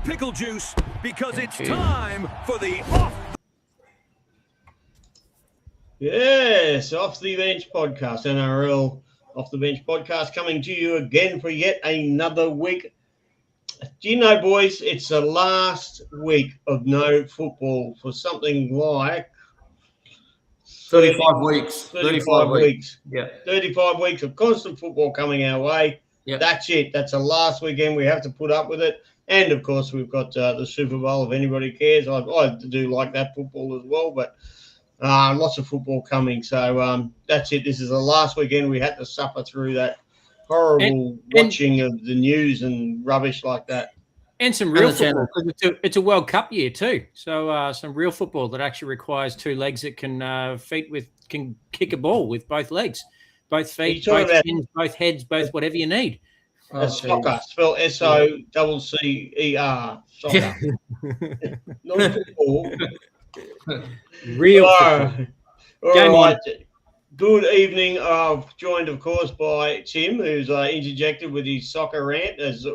pickle juice because it's time for the off. Yes, Off the Bench podcast, NRL Off the Bench podcast, coming to you again for yet another week. Do you know, boys, it's the last week of no football for something like 35 weeks. 35 weeks. Yeah. 35 weeks of constant football coming our way. Yeah. That's it. That's the last weekend. We have to put up with it. And, of course, we've got the Super Bowl, if anybody cares. I do like that football as well, but lots of football coming. So that's it. This is the last weekend. We had to suffer through that horrible watching of the news and rubbish like that. And some real football, because it's a World Cup year too. So some real football that actually requires two legs that can can kick a ball with both legs, both feet, both hands, both heads, both whatever you need. Soccer, spelled SOCCER. Soccer. Not football. Real football. All right. Good evening. Joined, of course, by Tim, who's interjected with his soccer rant, as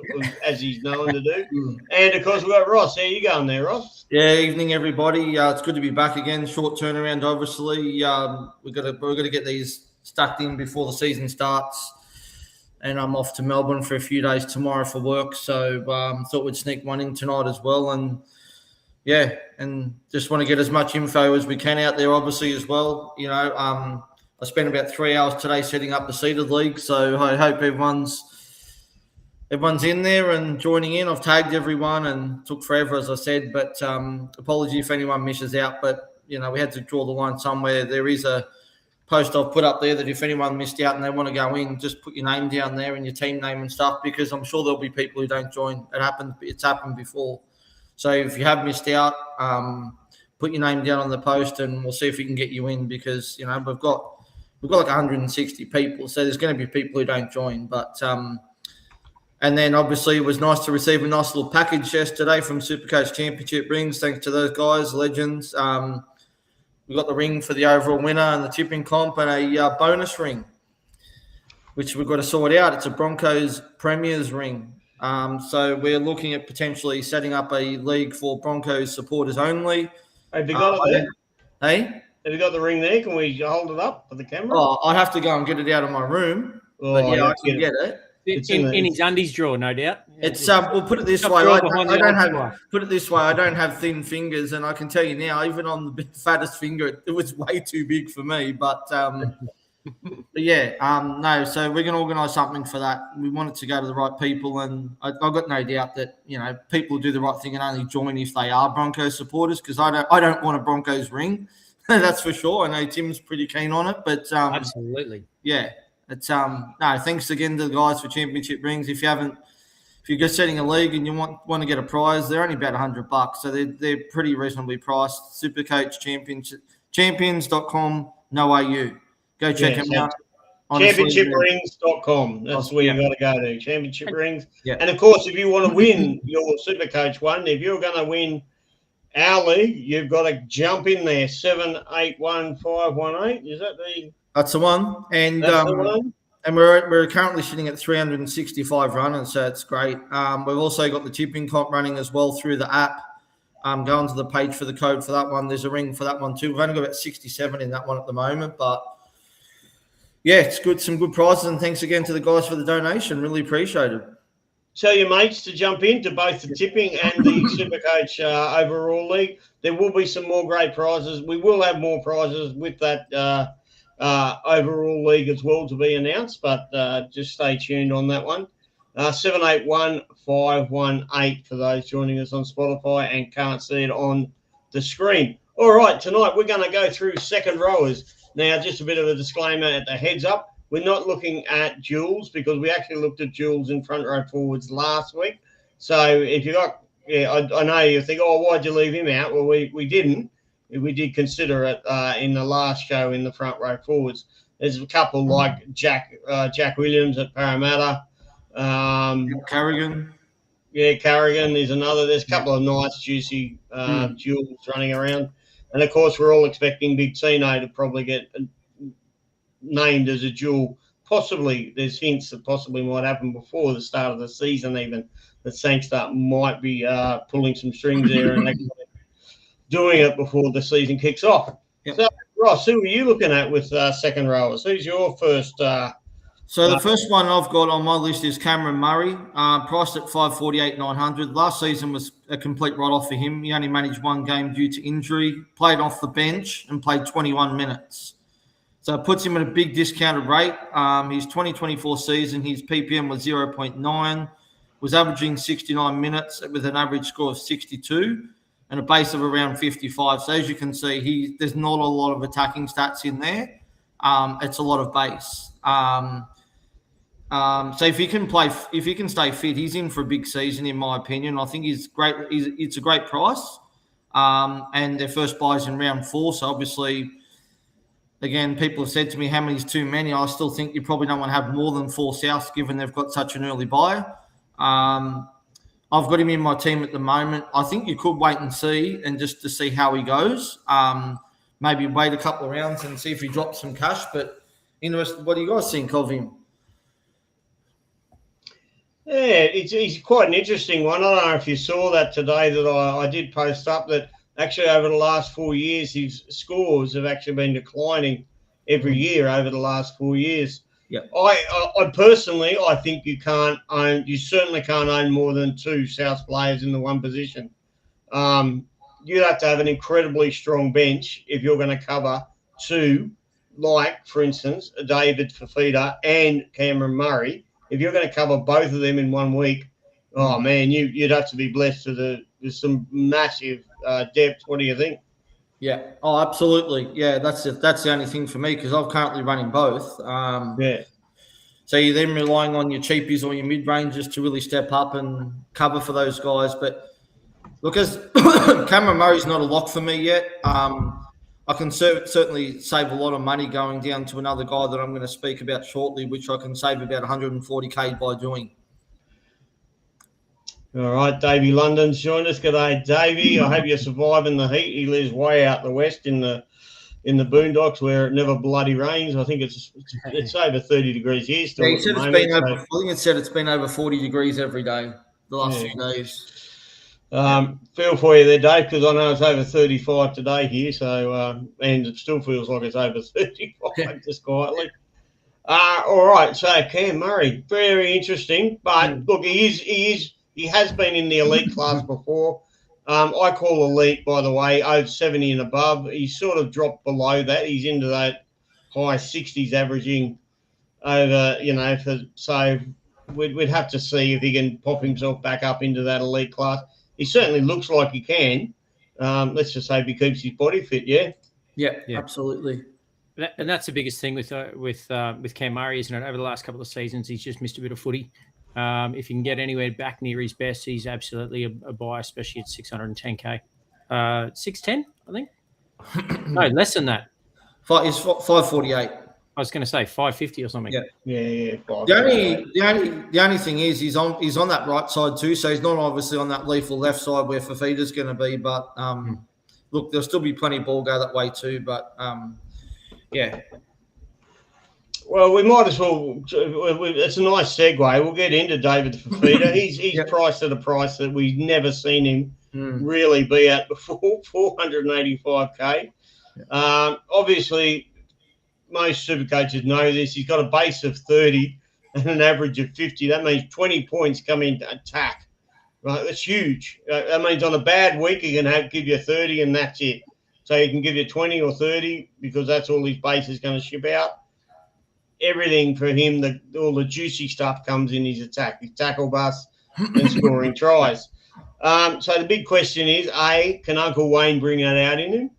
he's known to do. And, of course, we've got Ross. How you going there, Ross? Yeah, evening, everybody. It's good to be back again. Short turnaround, obviously. We've got to get these stuck in before the season starts. And I'm off to Melbourne for a few days tomorrow for work. So thought we'd sneak one in tonight as well. And, yeah, and just want to get as much info as we can out there, obviously, as well. You know, I spent about 3 hours today setting up the seeded league, so I hope everyone's in there and joining in. I've tagged everyone and took forever, as I said, but apology if anyone misses out. But, you know, we had to draw the line somewhere. There is a post I've put up there that if anyone missed out and they want to go in, just put your name down there and your team name and stuff, because I'm sure there'll be people who don't join. It's happened before. So if you have missed out, put your name down on the post and we'll see if we can get you in, because, you know, we've got like 160 people, so there's going to be people who don't join. But and then obviously it was nice to receive a nice little package yesterday from Supercoach Championship Rings. Thanks to those guys, legends. We got the ring for the overall winner and the tipping comp, and a bonus ring, which we've got to sort out. It's a Broncos Premiers ring. So we're looking at potentially setting up a league for Broncos supporters only. Have you got it there? Hey? Have you got the ring there? Can we hold it up for the camera? Oh, I'd have to go and get it out of my room. But yeah, I can get it. It's in his undies drawer, no doubt. It's we'll put it this way. I don't have thin fingers, and I can tell you now, even on the fattest finger, it was way too big for me. But yeah, no. So we're going to organise something for that. We want it to go to the right people, and I've got no doubt that, you know, people do the right thing and only join if they are Broncos supporters, because I don't want a Broncos ring. That's for sure. I know Tim's pretty keen on it, but absolutely, yeah. It's no. Thanks again to the guys for Championship Rings. If you're just setting a league and you want to get a prize, they're only about $100, so they're pretty reasonably priced. Supercoach champions.com.au. Go check them out. Championshiprings.com. That's where you got to go to. Championship Rings. Yeah. And of course, if you want to win your Supercoach one, if you're going to win our league, you've got to jump in there. 781518. Is that the? That's the one. And the one. And we're currently sitting at 365 runners, so it's great. We've also got the tipping comp running as well through the app. Go onto the page for the code for that one. There's a ring for that one too. We've only got about 67 in that one at the moment, but yeah, it's good. Some good prizes, and thanks again to the guys for the donation. Really appreciate it. Tell your mates to jump into both the tipping and the Supercoach overall league. There will be some more great prizes. We will have more prizes with that overall league as well to be announced, but just stay tuned on that one. 781518 for those joining us on Spotify and can't see it on the screen. All right, tonight we're going to go through second rowers. Now, just a bit of a disclaimer at the heads up. We're not looking at duels, because we actually looked at duels in front row forwards last week. So if you got, I know you think, oh, why'd you leave him out? Well, we didn't. We did consider it in the last show in the front row forwards. There's a couple like Jack Williams at Parramatta. Carrigan. Yeah, Carrigan is another. There's a couple of nice, juicy duels running around. And, of course, we're all expecting Big Tino to probably get named as a duel. Possibly, there's hints that possibly might happen before the start of the season even. that Sangster might be pulling some strings there and actually doing it before the season kicks off. Yep. So, Ross, who are you looking at with second rowers? Who's your first? So the first one I've got on my list is Cameron Murray, priced at 548,900. Last season was a complete write-off for him. He only managed one game due to injury, played off the bench and played 21 minutes. So it puts him at a big discounted rate. His 2024 season, his PPM was 0.9, was averaging 69 minutes with an average score of 62 and a base of around 55. So as you can see, there's not a lot of attacking stats in there. It's a lot of base. So if he can stay fit, he's in for a big season, in my opinion. I think he's great. It's a great price. And their first buy's in round 4. So obviously, again, people have said to me, how many is too many? I still think you probably don't want to have more than 4 Souths, given they've got such an early buy. I've got him in my team at the moment. I think you could wait and see, and just to see how he goes. Maybe wait a couple of rounds and see if he drops some cash. But interesting, what do you guys think of him? Yeah, he's quite an interesting one. I don't know if you saw that today that I did post up that actually over the last 4 years, his scores have actually been declining every year over the last 4 years. Yeah, I personally, I think you certainly can't own more than 2 South players in the one position. You'd have to have an incredibly strong bench if you're going to cover 2, like, for instance, David Fifita and Cameron Murray. If you're going to cover both of them in 1 week, oh, man, you'd have to be blessed with some massive depth. What do you think? Yeah. Oh, absolutely. Yeah, that's the only thing for me because I'm currently running both. Yeah. So you're then relying on your cheapies or your mid-rangers to really step up and cover for those guys. But look, as Cameron Murray's not a lock for me yet. I can certainly save a lot of money going down to another guy that I'm going to speak about shortly, which I can save about 140K by doing. All right, Davey London's joined us. G'day, Davey. I hope you're surviving the heat. He lives way out the west in the boondocks where it never bloody rains. I think it's over 30 degrees here still. Yeah, I think it said it's been over 40 degrees every day the last few days. Feel for you there, Dave, because I know it's over 35 today here. So and it still feels like it's over 35 just quietly. All right, so Cam Murray, very interesting. But look, he has been in the elite class before. I call elite, by the way, over 70 and above. He's sort of dropped below that. He's into that high 60s averaging over, so we'd have to see if he can pop himself back up into that elite class. He certainly looks like he can. Let's just say if he keeps his body fit, yeah? Yeah, absolutely. And that's the biggest thing with Cam Murray, isn't it? Over the last couple of seasons, he's just missed a bit of footy. If you can get anywhere back near his best, he's absolutely a buy, especially at 610K. 610, I think. No, less than that. It's 548. I was going to say 550 or something. Yeah. The only thing is he's on that right side too, so he's not obviously on that lethal left side where Fafita's going to be. But look, there'll still be plenty of ball go that way too. But yeah. Well, we might as well. It's a nice segue. We'll get into David Fifita. He's priced at a price that we've never seen him really be at before, 485K. Obviously, most super coaches know this. He's got a base of 30 and an average of 50. That means 20 points come into attack. Right, that's huge. That means on a bad week, he can give you 30 and that's it. So he can give you 20 or 30 because that's all his base is going to ship out. Everything for him, all the juicy stuff comes in his attack, his tackle bust and scoring tries. So the big question is, A, can Uncle Wayne bring that out in him?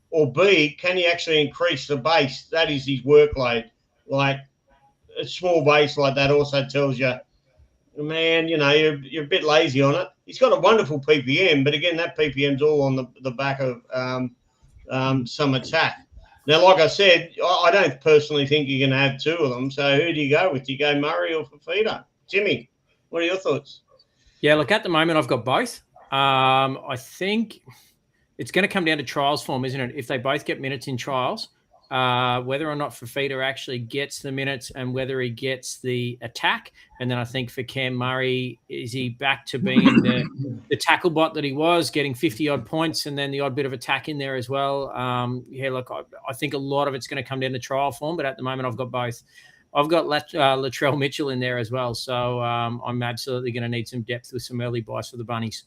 Or B, can he actually increase the base? That is his workload. Like a small base like that also tells you, man, you're a bit lazy on it. He's got a wonderful PPM, but again, that PPM's all on the back of some attack. Now, like I said, I don't personally think you can have 2 of them. So who do you go with? Do you go Murray or Fifita? Timmy, what are your thoughts? Yeah, look, at the moment, I've got both. I think it's going to come down to trials form, isn't it? If they both get minutes in trials, whether or not Fafita actually gets the minutes and whether he gets the attack. And then I think for Cam Murray, is he back to being the tackle bot that he was, getting 50-odd points and then the odd bit of attack in there as well? Look, I think a lot of it's going to come down to trial form, but at the moment I've got both. I've got Latrell Mitchell in there as well, so I'm absolutely going to need some depth with some early buys for the Bunnies.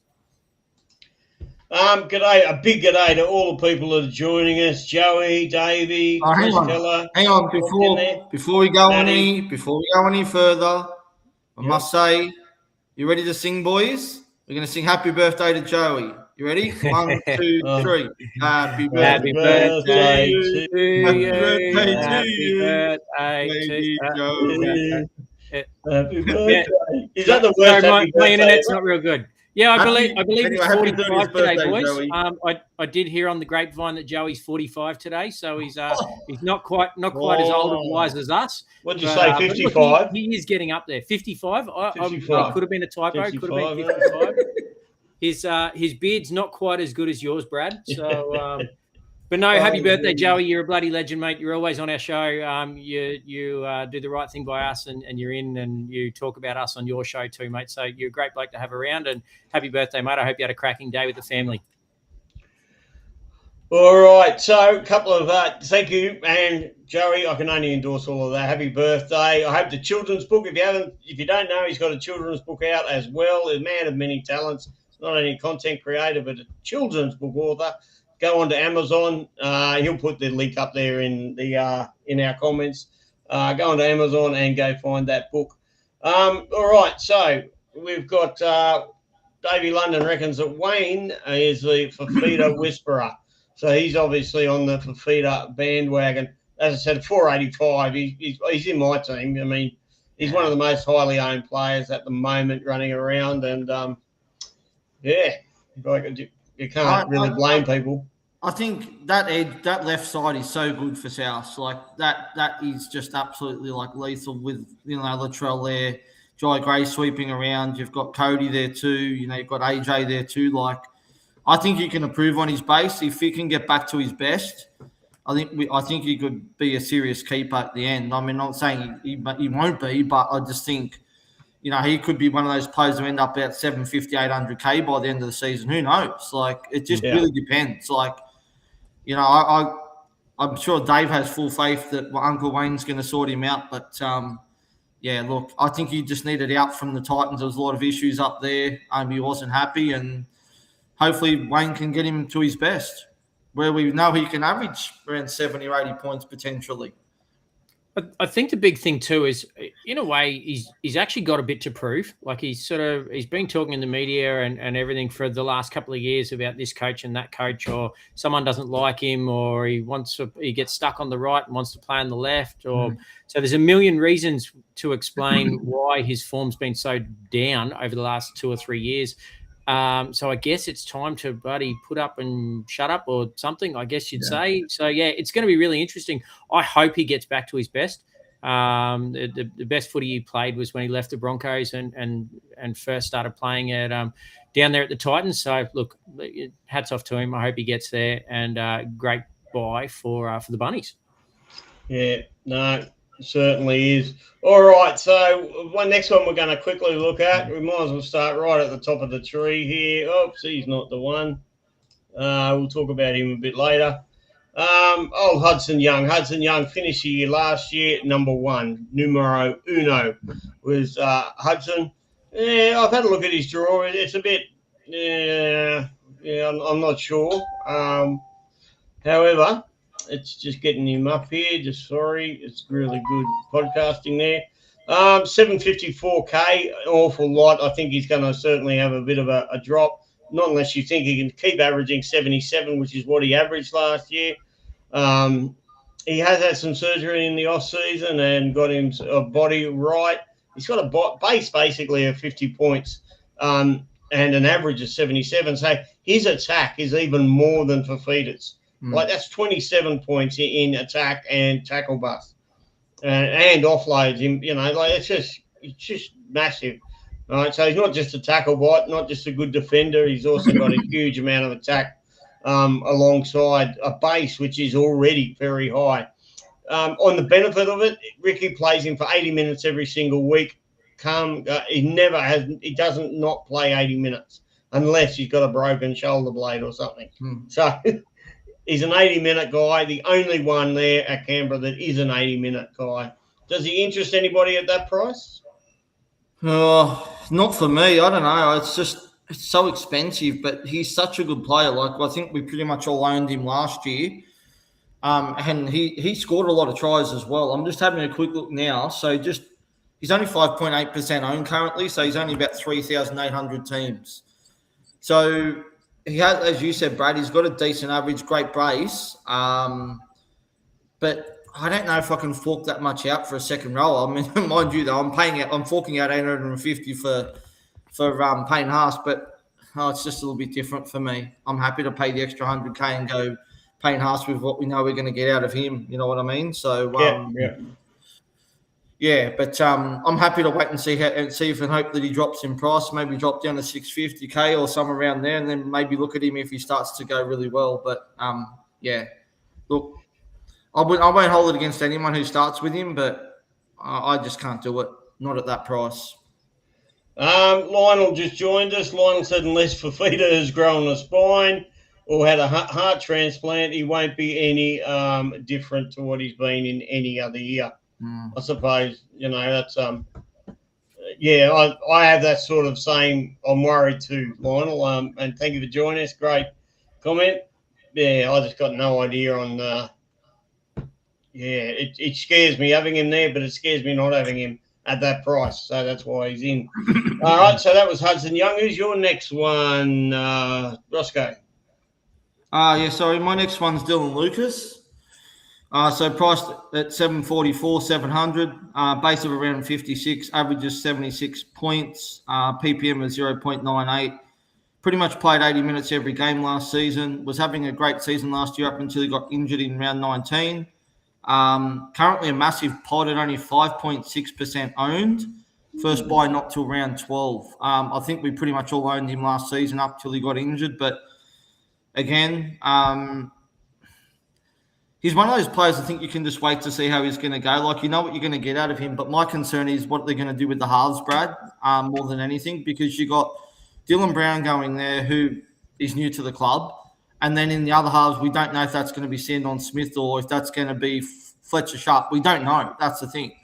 G'day, a big g'day to all the people that are joining us. Joey, Davey, hang on. Before we go any further, I must say, you ready to sing, boys? We're going to sing Happy Birthday to Joey. You ready? 1, 2, 3. Happy birthday to you. Happy birthday to you. Joey. Happy birthday. Is that the worst? Sorry, my internet's not real good. Yeah, I believe he's 45 today, boys. Joey. I did hear on the grapevine that Joey's 45 today, so he's not quite as old and wise as us. What did you say, 55? He is getting up there. 55? 55. Could have been a typo. 55, could have been 55. His beard's not quite as good as yours, Brad. So, but no, happy birthday, Joey. You're a bloody legend, mate. You're always on our show. You do the right thing by us, and you're in, and you talk about us on your show too, mate. So you're a great bloke to have around, and happy birthday, mate. I hope you had a cracking day with the family. All right, so a couple of thank you, and Joey, I can only endorse all of that. Happy birthday! I hope the children's book. If you don't know, he's got a children's book out as well. A man of many talents, not only a content creator but a children's book author. Go on to Amazon. He'll put the link up there in our comments. Go on to Amazon and go find that book. All right, so we've got Davey London reckons that Wayne is the Fafita whisperer. So he's obviously on the Fafita bandwagon. As I said, 485. He's in my team. I mean, he's one of the most highly owned players at the moment running around, and you can't really blame people. I think that left side is so good for South. Like that is just absolutely like lethal with Latrell there, Jai Gray sweeping around. You've got Cody there too. You've got AJ there too. Like I think he can improve on his base if he can get back to his best. I think he could be a serious keeper at the end. I mean, not saying he won't be, but I just think he could be one of those players who end up about 750, 800K by the end of the season. Who knows? Like it just really depends. Like. I'm sure Dave has full faith that Uncle Wayne's going to sort him out. But, look, I think he just needed out from the Titans. There was a lot of issues up there. He wasn't happy. And hopefully Wayne can get him to his best, where we know he can average around 70 or 80 points potentially. I think the big thing too is, in a way, he's actually got a bit to prove. Like he's been talking in the media and everything for the last couple of years about this coach and that coach, or someone doesn't like him, or he gets stuck on the right and wants to play on the left, or so there's a million reasons to explain why his form's been so down over the last 2 or 3 years. So I guess it's time to put up and shut up or something, I guess you'd say. So, it's going to be really interesting. I hope he gets back to his best. The best footy he played was when he left the Broncos and first started playing at down there at the Titans. So, look, hats off to him. I hope he gets there, and great buy for the Bunnies. Yeah, no, certainly is. All right, so next one we're going to quickly look at. We might as well start right at the top of the tree here. Oops, he's not the one. We'll talk about him a bit later. Old Hudson Young. Hudson Young finished the year last year number 1. Numero uno was Hudson. I've had a look at his draw. It's a bit, I'm not sure. However, it's just getting him up here. It's really good podcasting there. 754K, awful lot. I think he's going to certainly have a bit of a drop. Not unless you think he can keep averaging 77, which is what he averaged last year. He has had some surgery in the off season and got his body right. He's got a base basically of 50 points and an average of 77. So his attack is even more than Fafita's. Like that's 27 points in attack and tackle bust and offloads him. It's just massive. All right, so he's not just a tackle bot, not just a good defender. He's also got a huge amount of attack. alongside a base which is already very high. On the benefit of it, Ricky plays him for 80 minutes every single week. He doesn't not play 80 minutes unless he's got a broken shoulder blade or something. So he's an 80-minute guy, the only one there at Canberra that is an 80-minute guy. Does he interest anybody at that price? Not for me. I don't know. It's so expensive, but he's such a good player. Like, I think we pretty much all owned him last year. And he scored a lot of tries as well. I'm just having a quick look now. So he's only 5.8% owned currently. So he's only about 3,800 teams. So he has, as you said, Brad, he's got a decent average, great brace. But I don't know if I can fork that much out for a second row. I mean, mind you, though, I'm forking out 850 for Payne Haas, but it's just a little bit different for me. I'm happy to pay the extra 100K and go Payne Haas with what we know we're going to get out of him. You know what I mean? So but I'm happy to wait and see if and hope that he drops in price. Maybe drop down to 650K or somewhere around there, and then maybe look at him if he starts to go really well. But look. I won't hold it against anyone who starts with him, but I just can't do it. Not at that price. Lionel just joined us. Lionel said unless Fafita has grown a spine or had a heart transplant, he won't be any different to what he's been in any other year. I suppose, that's I have that sort of same. I'm worried too, Lionel. And thank you for joining us. Great comment. Yeah, I just got no idea on. It scares me having him there, but it scares me not having him at that price. So that's why he's in. All right, so that was Hudson Young. Who's your next one, Rossco? Sorry. My next one's Dylan Lucas. So priced at 744, 700, base of around 56, averages 76 points, PPM of 0.98. Pretty much played 80 minutes every game last season. Was having a great season last year up until he got injured in round 19. Currently a massive pod at only 5.6% owned. First buy not till round 12. I think we pretty much all owned him last season up till he got injured. But again, he's one of those players I think you can just wait to see how he's going to go. Like, you know what you're going to get out of him. But my concern is what they're going to do with the halves, Brad, more than anything, because you got Dylan Brown going there, who is new to the club. And then in the other halves, we don't know if that's going to be Sandon Smith or if that's going to be Fletcher Sharp. We don't know. That's the thing.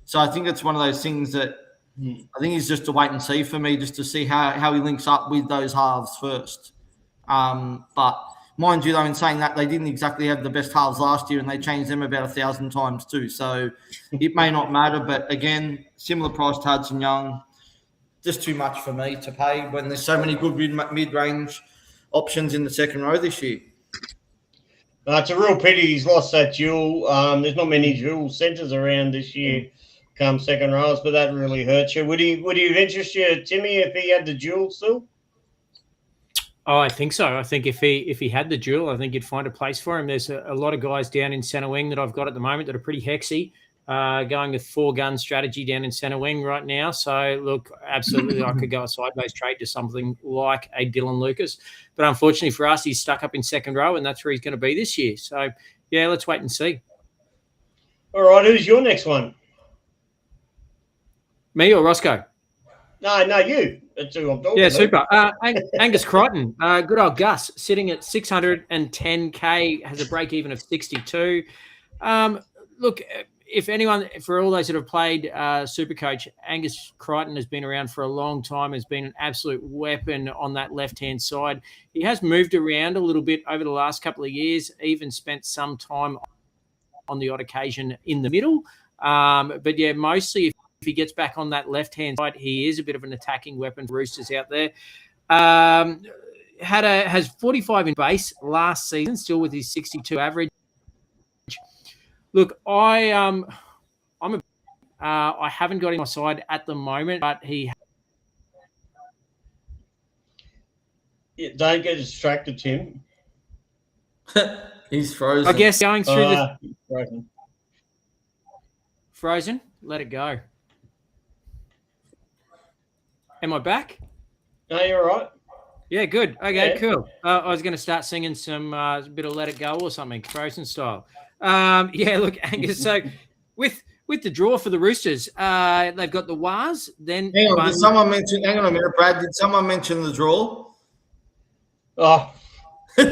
So I think it's one of those things that I think is just a wait and see for me, just to see how he links up with those halves first. But mind you, though, in saying that, they didn't exactly have the best halves last year and they changed them about 1,000 times too. So it may not matter. But again, similar price to Hudson Young, just too much for me to pay when there's so many good mid-range options in the second row this year. It's a real pity he's lost that dual. There's not many dual centres around this year come second rows, but that really hurts you. Would he have interested you, Timmy, if he had the dual still? Oh, I think so. I think if he had the dual, I think you'd find a place for him. There's a lot of guys down in centre wing that I've got at the moment that are pretty hexy. Going with 4-gun strategy down in centre wing right now. So, look, absolutely, I could go a sideways trade to something like a Dylan Lucas. But unfortunately for us, he's stuck up in second row, and that's where he's going to be this year. So, yeah, let's wait and see. All right, who's your next one? Me or Rossco? No, you. That's who I'm talking about. Super. Angus Crichton, good old Gus, sitting at 610K, has a break-even of 62. Look, if anyone, for all those that have played Supercoach, Angus Crichton has been around for a long time, has been an absolute weapon on that left-hand side. He has moved around a little bit over the last couple of years, even spent some time on the odd occasion in the middle. But, yeah, mostly if he gets back on that left-hand side, he is a bit of an attacking weapon for Roosters out there. Has 45 in base last season, still with his 62 average. Look, I haven't got him on my side at the moment, but he. Yeah, don't get distracted, Tim. He's frozen. I guess going through frozen. Frozen. Let it go. Am I back? No, you're all right. Yeah, good. Okay, Yeah. cool. I was going to start singing some bit of "Let It Go" or something, Frozen style. Yeah, look, Angus. So with the draw for the Roosters, they've got the Wars. Then Hang on, did Bunny. someone mention? Hang on a minute, Brad. Did someone mention the draw? Oh, I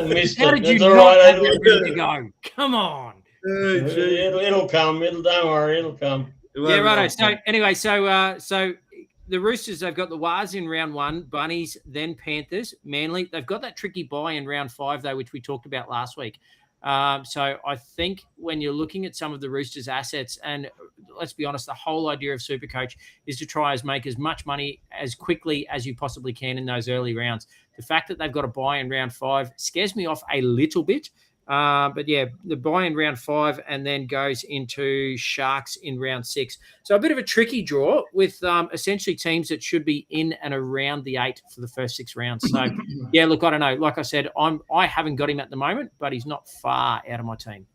missed How it. did you That's all not right. have that ready to go? Come on. It'll come. Don't worry. It'll come. Yeah, righto. So anyway, so the Roosters, they've got the Wars in round 1, Bunnies, then Panthers, Manly. They've got that tricky bye in round 5 though, which we talked about last week. So I think when you're looking at some of the Roosters' assets, and let's be honest, the whole idea of Supercoach is to try as make as much money as quickly as you possibly can in those early rounds. The fact that they've got a bye in round 5 scares me off a little bit. But yeah, the bye in round 5 and then goes into Sharks in round 6. So a bit of a tricky draw with essentially teams that should be in and around the 8 for the first 6 rounds. So yeah, look, I don't know. Like I said, I haven't got him at the moment, but he's not far out of my team.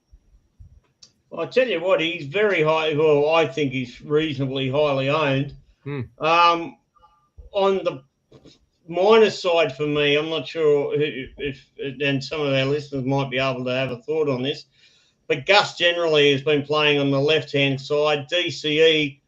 Well, I tell you what, he's very high. Well, I think he's reasonably highly owned. On the minus side for me, I'm not sure if and some of our listeners might be able to have a thought on this, but Gus generally has been playing on the left-hand side. DCE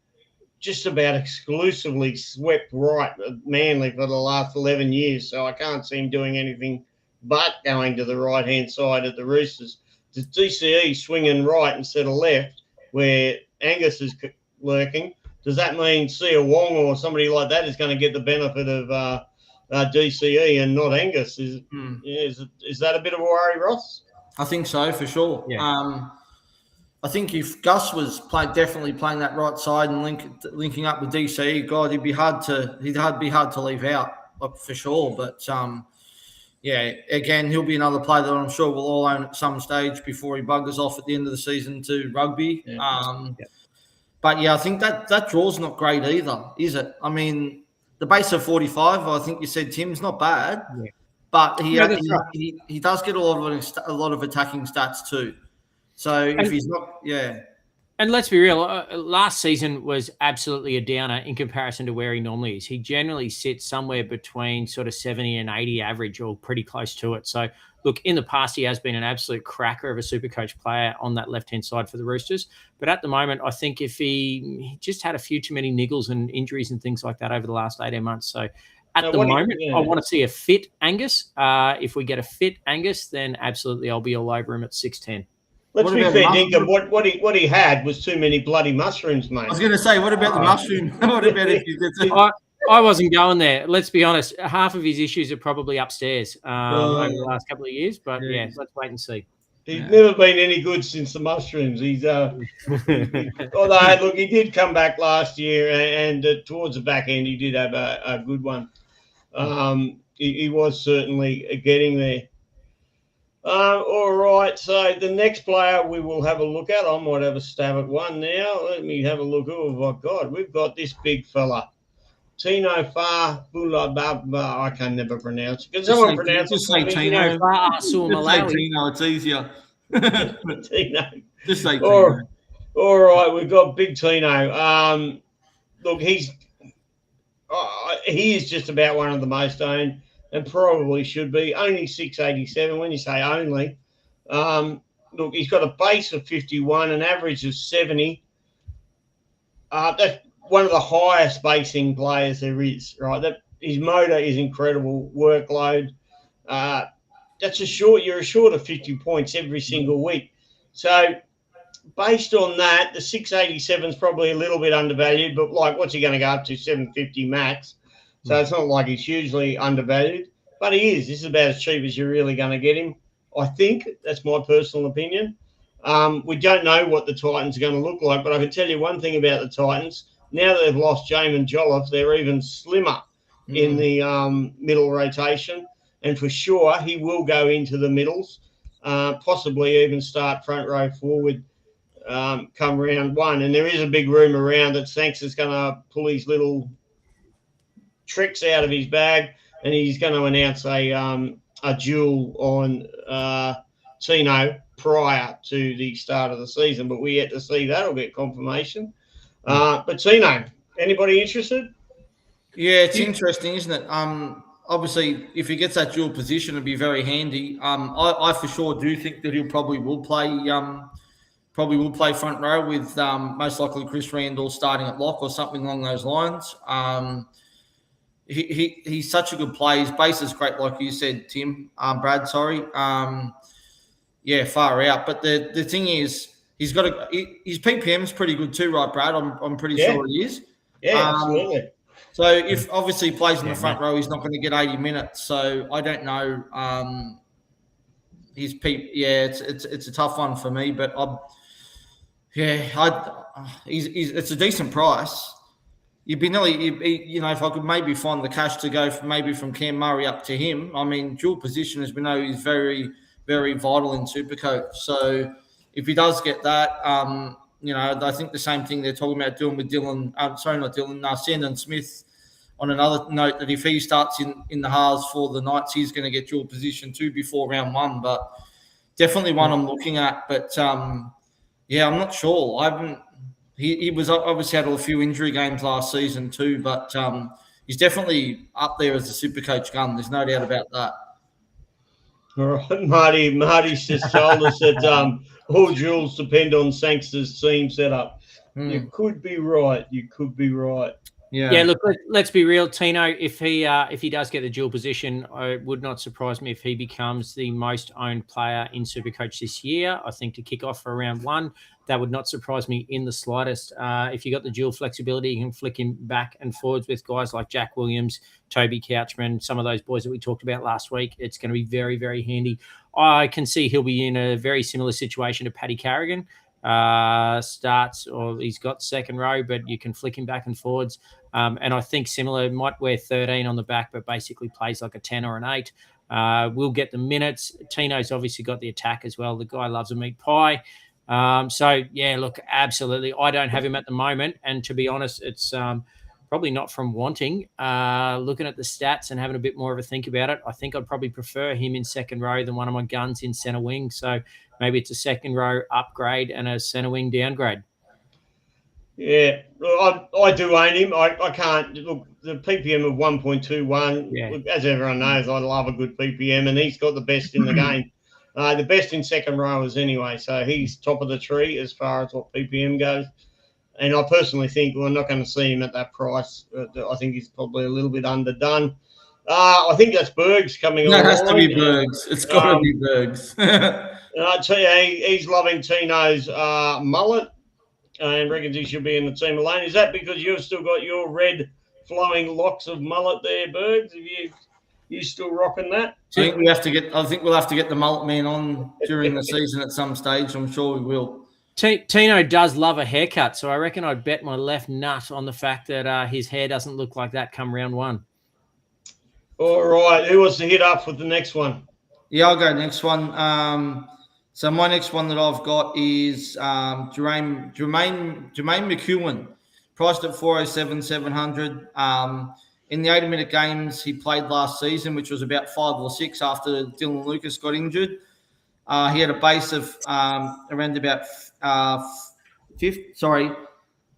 just about exclusively swept right at Manly for the last 11 years, so I can't see him doing anything but going to the right-hand side of the Roosters. Does DCE swinging right instead of left, where Angus is lurking? Does that mean Sia Wong or somebody like that is going to get the benefit of DCE and not Angus? Is that a bit of a worry, Ross? I think so, for sure. Yeah. I think if Gus was definitely playing that right side and linking up with DCE, God, he'd be hard to leave out, for sure. But yeah, again, he'll be another player that I'm sure we'll all own at some stage before he buggers off at the end of the season to rugby. But yeah, I think that draw's not great either, is it? I mean, the base of 45, I think you said, Tim's not bad, but he does get a lot of attacking stats too. So if he's not, And let's be real, last season was absolutely a downer in comparison to where he normally is. He generally sits somewhere between sort of 70 and 80 average or pretty close to it. So, look, in the past, he has been an absolute cracker of a Supercoach player on that left-hand side for the Roosters. But at the moment, I think if he just had a few too many niggles and injuries and things like that over the last 18 months. So, at the moment, I want to see a fit Angus. If we get a fit Angus, then absolutely I'll be all over him at 6'10". Let's be fair, Dinker. What he had was too many bloody mushrooms, mate. I was going to say, what about the mushroom? What about if you did? I wasn't going there. Let's be honest. Half of his issues are probably upstairs over the last couple of years. But yeah, let's wait and see. He's never been any good since the mushrooms. He's although look, he did come back last year, and towards the back end, he did have a good one. He was certainly getting there. All right, so the next player we will have a look at, I might have a stab at one now. Let me have a look. Oh, my God, we've got this big fella. Tino Fa'abulababa. I can never pronounce it. Can someone pronounce it? Just say Tino. Tino, it's easier. Tino. Just say Tino. All right, we've got big Tino. Look, he is just about one of the most owned, and probably should be. Only 687. When you say only, look, he's got a base of 51, an average of 70. That's one of the highest basing players there is, right? His motor is incredible, workload. You're a short of 50 points every single week. So based on that, the 687 is probably a little bit undervalued, but like, what's he going to go up to? 750 max. So it's not like he's hugely undervalued, but he is. This is about as cheap as you're really going to get him. I think that's my personal opinion. We don't know what the Titans are going to look like, but I can tell you one thing about the Titans. Now that they've lost Jamin Jolliffe, they're even slimmer in the middle rotation. And for sure, he will go into the middles, possibly even start front row forward come round one. And there is a big rumour around that Sanks is going to pull his little tricks out of his bag, and he's going to announce a duel on Tino prior to the start of the season. But we yet to see that or get confirmation. But Tino, anybody interested? Yeah, it's interesting, isn't it? Obviously, if he gets that dual position, it'd be very handy. I for sure do think that he'll probably will play front row with most likely Chris Randall starting at lock or something along those lines. He's such a good player. His base is great, like you said, Brad. Sorry. Yeah, far out. But the thing is, his PPM is pretty good too, right, Brad? I'm pretty sure he is. Yeah, absolutely. So if obviously he plays in the front row, he's not going to get 80 minutes. So I don't know. It's a tough one for me, but it's a decent price. You'd be if I could maybe find the cash to go from Cam Murray up to him. I mean, dual position, as we know, is very, very vital in Supercoach. So if he does get that, I think the same thing they're talking about doing with Sandon Smith on another note, that if he starts in the halves for the Knights, he's going to get dual position too before round one. But definitely one I'm looking at. But I'm not sure. He was obviously had a few injury games last season too, but he's definitely up there as a Supercoach gun. There's no doubt about that. All right, Marty's just told us that all duels depend on Sangster's team setup. You could be right. Yeah. Look, let's be real, Tino. If he does get the dual position, it would not surprise me if he becomes the most owned player in Supercoach this year. I think to kick off for round one, that would not surprise me in the slightest. If you got the dual flexibility, you can flick him back and forwards with guys like Jack Williams, Toby Couchman, some of those boys that we talked about last week. It's going to be very, very handy. I can see he'll be in a very similar situation to Paddy Carrigan. Starts, or he's got second row, but you can flick him back and forwards. And I think similar, might wear 13 on the back, but basically plays like a 10 or an 8. We'll get the minutes. Tino's obviously got the attack as well. The guy loves a meat pie. Look, absolutely. I don't have him at the moment. And to be honest, it's probably not from wanting. Looking at the stats and having a bit more of a think about it, I think I'd probably prefer him in second row than one of my guns in centre wing. So maybe it's a second row upgrade and a centre wing downgrade. Yeah, I do own him. I can't look the PPM of 1.21. Yeah. As everyone knows, I love a good PPM, and he's got the best in the game, the best in second rowers anyway. So he's top of the tree as far as what PPM goes. And I personally think we're not going to see him at that price. I think he's probably a little bit underdone. I think that's Bergs coming on. That has to be Bergs. It's got to be Bergs. I tell you, he's loving Tino's mullet. And reckons he should be in the team alone. Is that because you've still got your red flowing locks of mullet there, Bergs? Are you still rocking that? I think we'll have to get the mullet man on during the season at some stage. I'm sure we will. Tino does love a haircut, so I reckon I'd bet my left nut on the fact that his hair doesn't look like that come round one. All right. Who wants to hit up with the next one? Yeah, I'll go next one. So my next one that I've got is Jermaine McEwen, priced at 407,700. In the 80-minute games he played last season, which was about 5 or 6 after Dylan Lucas got injured. He had a base of around about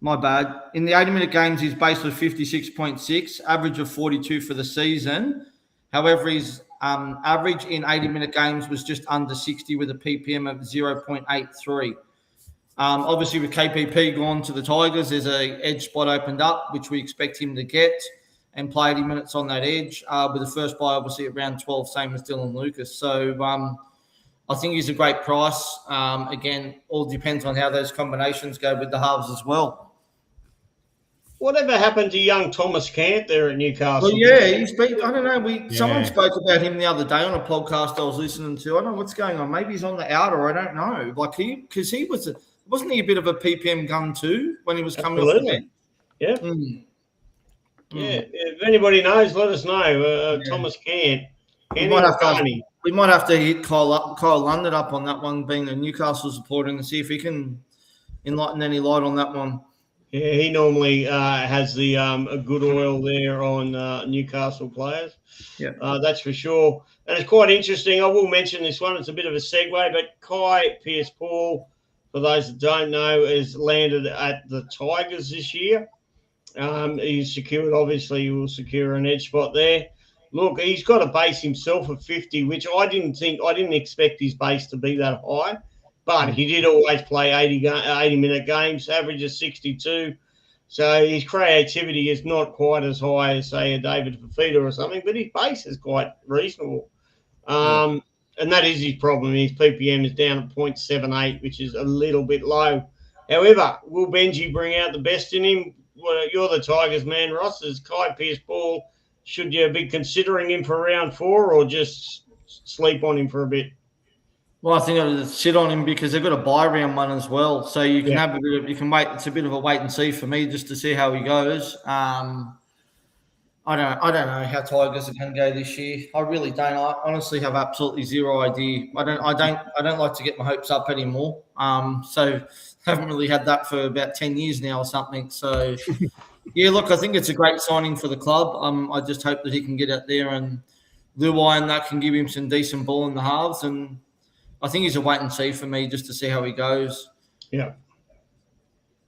my bad. In the 80-minute games, his base was 56.6, average of 42 for the season. However, his average in 80-minute games was just under 60 with a PPM of 0.83. Obviously, with KPP gone to the Tigers, there's an edge spot opened up, which we expect him to get and play 80 minutes on that edge with the first buy, obviously, at round 12, same as Dylan Lucas. So I think he's a great price. Again, all depends on how those combinations go with the halves as well. Whatever happened to young Thomas Cant there at Newcastle? Well, yeah, he's been. I don't know. Someone spoke about him the other day on a podcast I was listening to. I don't know what's going on. Maybe he's on the outer. I don't know. Like wasn't he a bit of a PPM gun too when he was coming off the bench? Yeah. Yeah. If anybody knows, let us know. Thomas Cant. We might have to hit Kyle London up on that one, being a Newcastle supporter, and see if he can enlighten any light on that one. Yeah, he normally has the a good oil there on Newcastle players. Yeah, that's for sure. And it's quite interesting. I will mention this one. It's a bit of a segue, but Kai Pearce-Paul, for those that don't know, has landed at the Tigers this year. He's secured, obviously, he will secure an edge spot there. Look, he's got a base himself of 50, which I didn't expect his base to be that high, but he did always play 80-minute games, averages 62. So his creativity is not quite as high as, say, a David Fafita or something, but his base is quite reasonable. And that is his problem. His PPM is down at 0.78, which is a little bit low. However, will Benji bring out the best in him? Well, you're the Tigers man, Ross. Is Kai Pearce-Ball, should you be considering him for round 4 or just sleep on him for a bit? Well, I think I would sit on him because they've got a bye round 1 as well. So you can have you can wait. It's a bit of a wait and see for me just to see how he goes. I don't know how Tigers are going to go this year. I really don't. I honestly have absolutely zero idea. I don't like to get my hopes up anymore. So haven't really had that for about 10 years now or something. So yeah, look, I think it's a great signing for the club. I just hope that he can get out there and Luai and that can give him some decent ball in the halves. And I think he's a wait and see for me just to see how he goes. Yeah.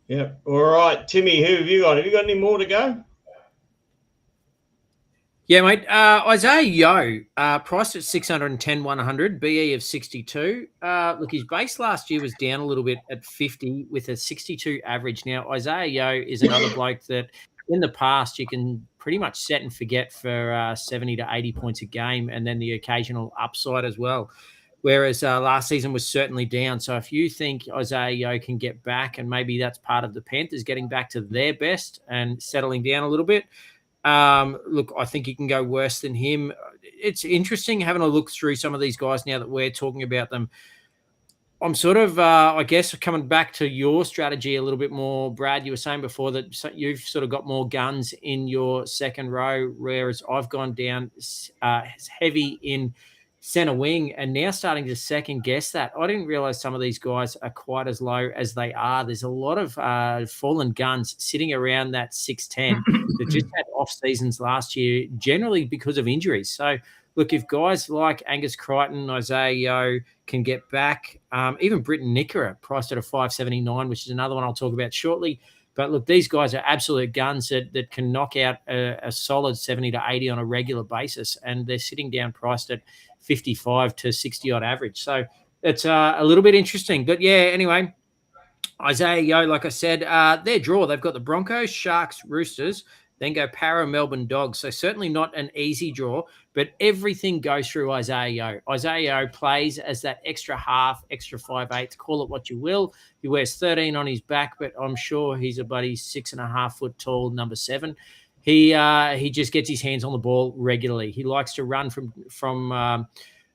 Yeah. All right, Timmy, who have you got? Have you got any more to go? Yeah, mate. Isaiah Yeo, priced at 610,100, BE of 62. Look, his base last year was down a little bit at 50 with a 62 average. Now, Isaiah Yeo is another bloke that in the past you can pretty much set and forget for 70 to 80 points a game and then the occasional upside as well. Whereas last season was certainly down. So if you think Isaiah Yeo can get back and maybe that's part of the Panthers getting back to their best and settling down a little bit, look, I think you can go worse than him. It's interesting having a look through some of these guys now that we're talking about them. I'm sort of, I guess, coming back to your strategy a little bit more, Brad. You were saying before that you've sort of got more guns in your second row, whereas I've gone down heavy in center wing and now starting to second guess that. I didn't realize some of these guys are quite as low as they are. There's a lot of fallen guns sitting around that 6'10" that just had off seasons last year, generally because of injuries. So look, if guys like Angus Crichton, Isaiah Yeo can get back, even Britton Nickera priced at a 579, which is another one I'll talk about shortly. But look, these guys are absolute guns that can knock out a solid 70 to 80 on a regular basis, and they're sitting down priced at 55 to 60 odd average. So it's a little bit interesting. But yeah, anyway, Isaiah Yeo, like I said, their draw, they've got the Broncos, Sharks, Roosters, then go Para, Melbourne, Dogs. So certainly not an easy draw, but everything goes through Isaiah Yeo. Isaiah Yeo plays as that extra half, extra 5'8", call it what you will. He wears 13 on his back, but I'm sure he's a buddy 6.5 foot tall, number 7. He just gets his hands on the ball regularly. He likes to run from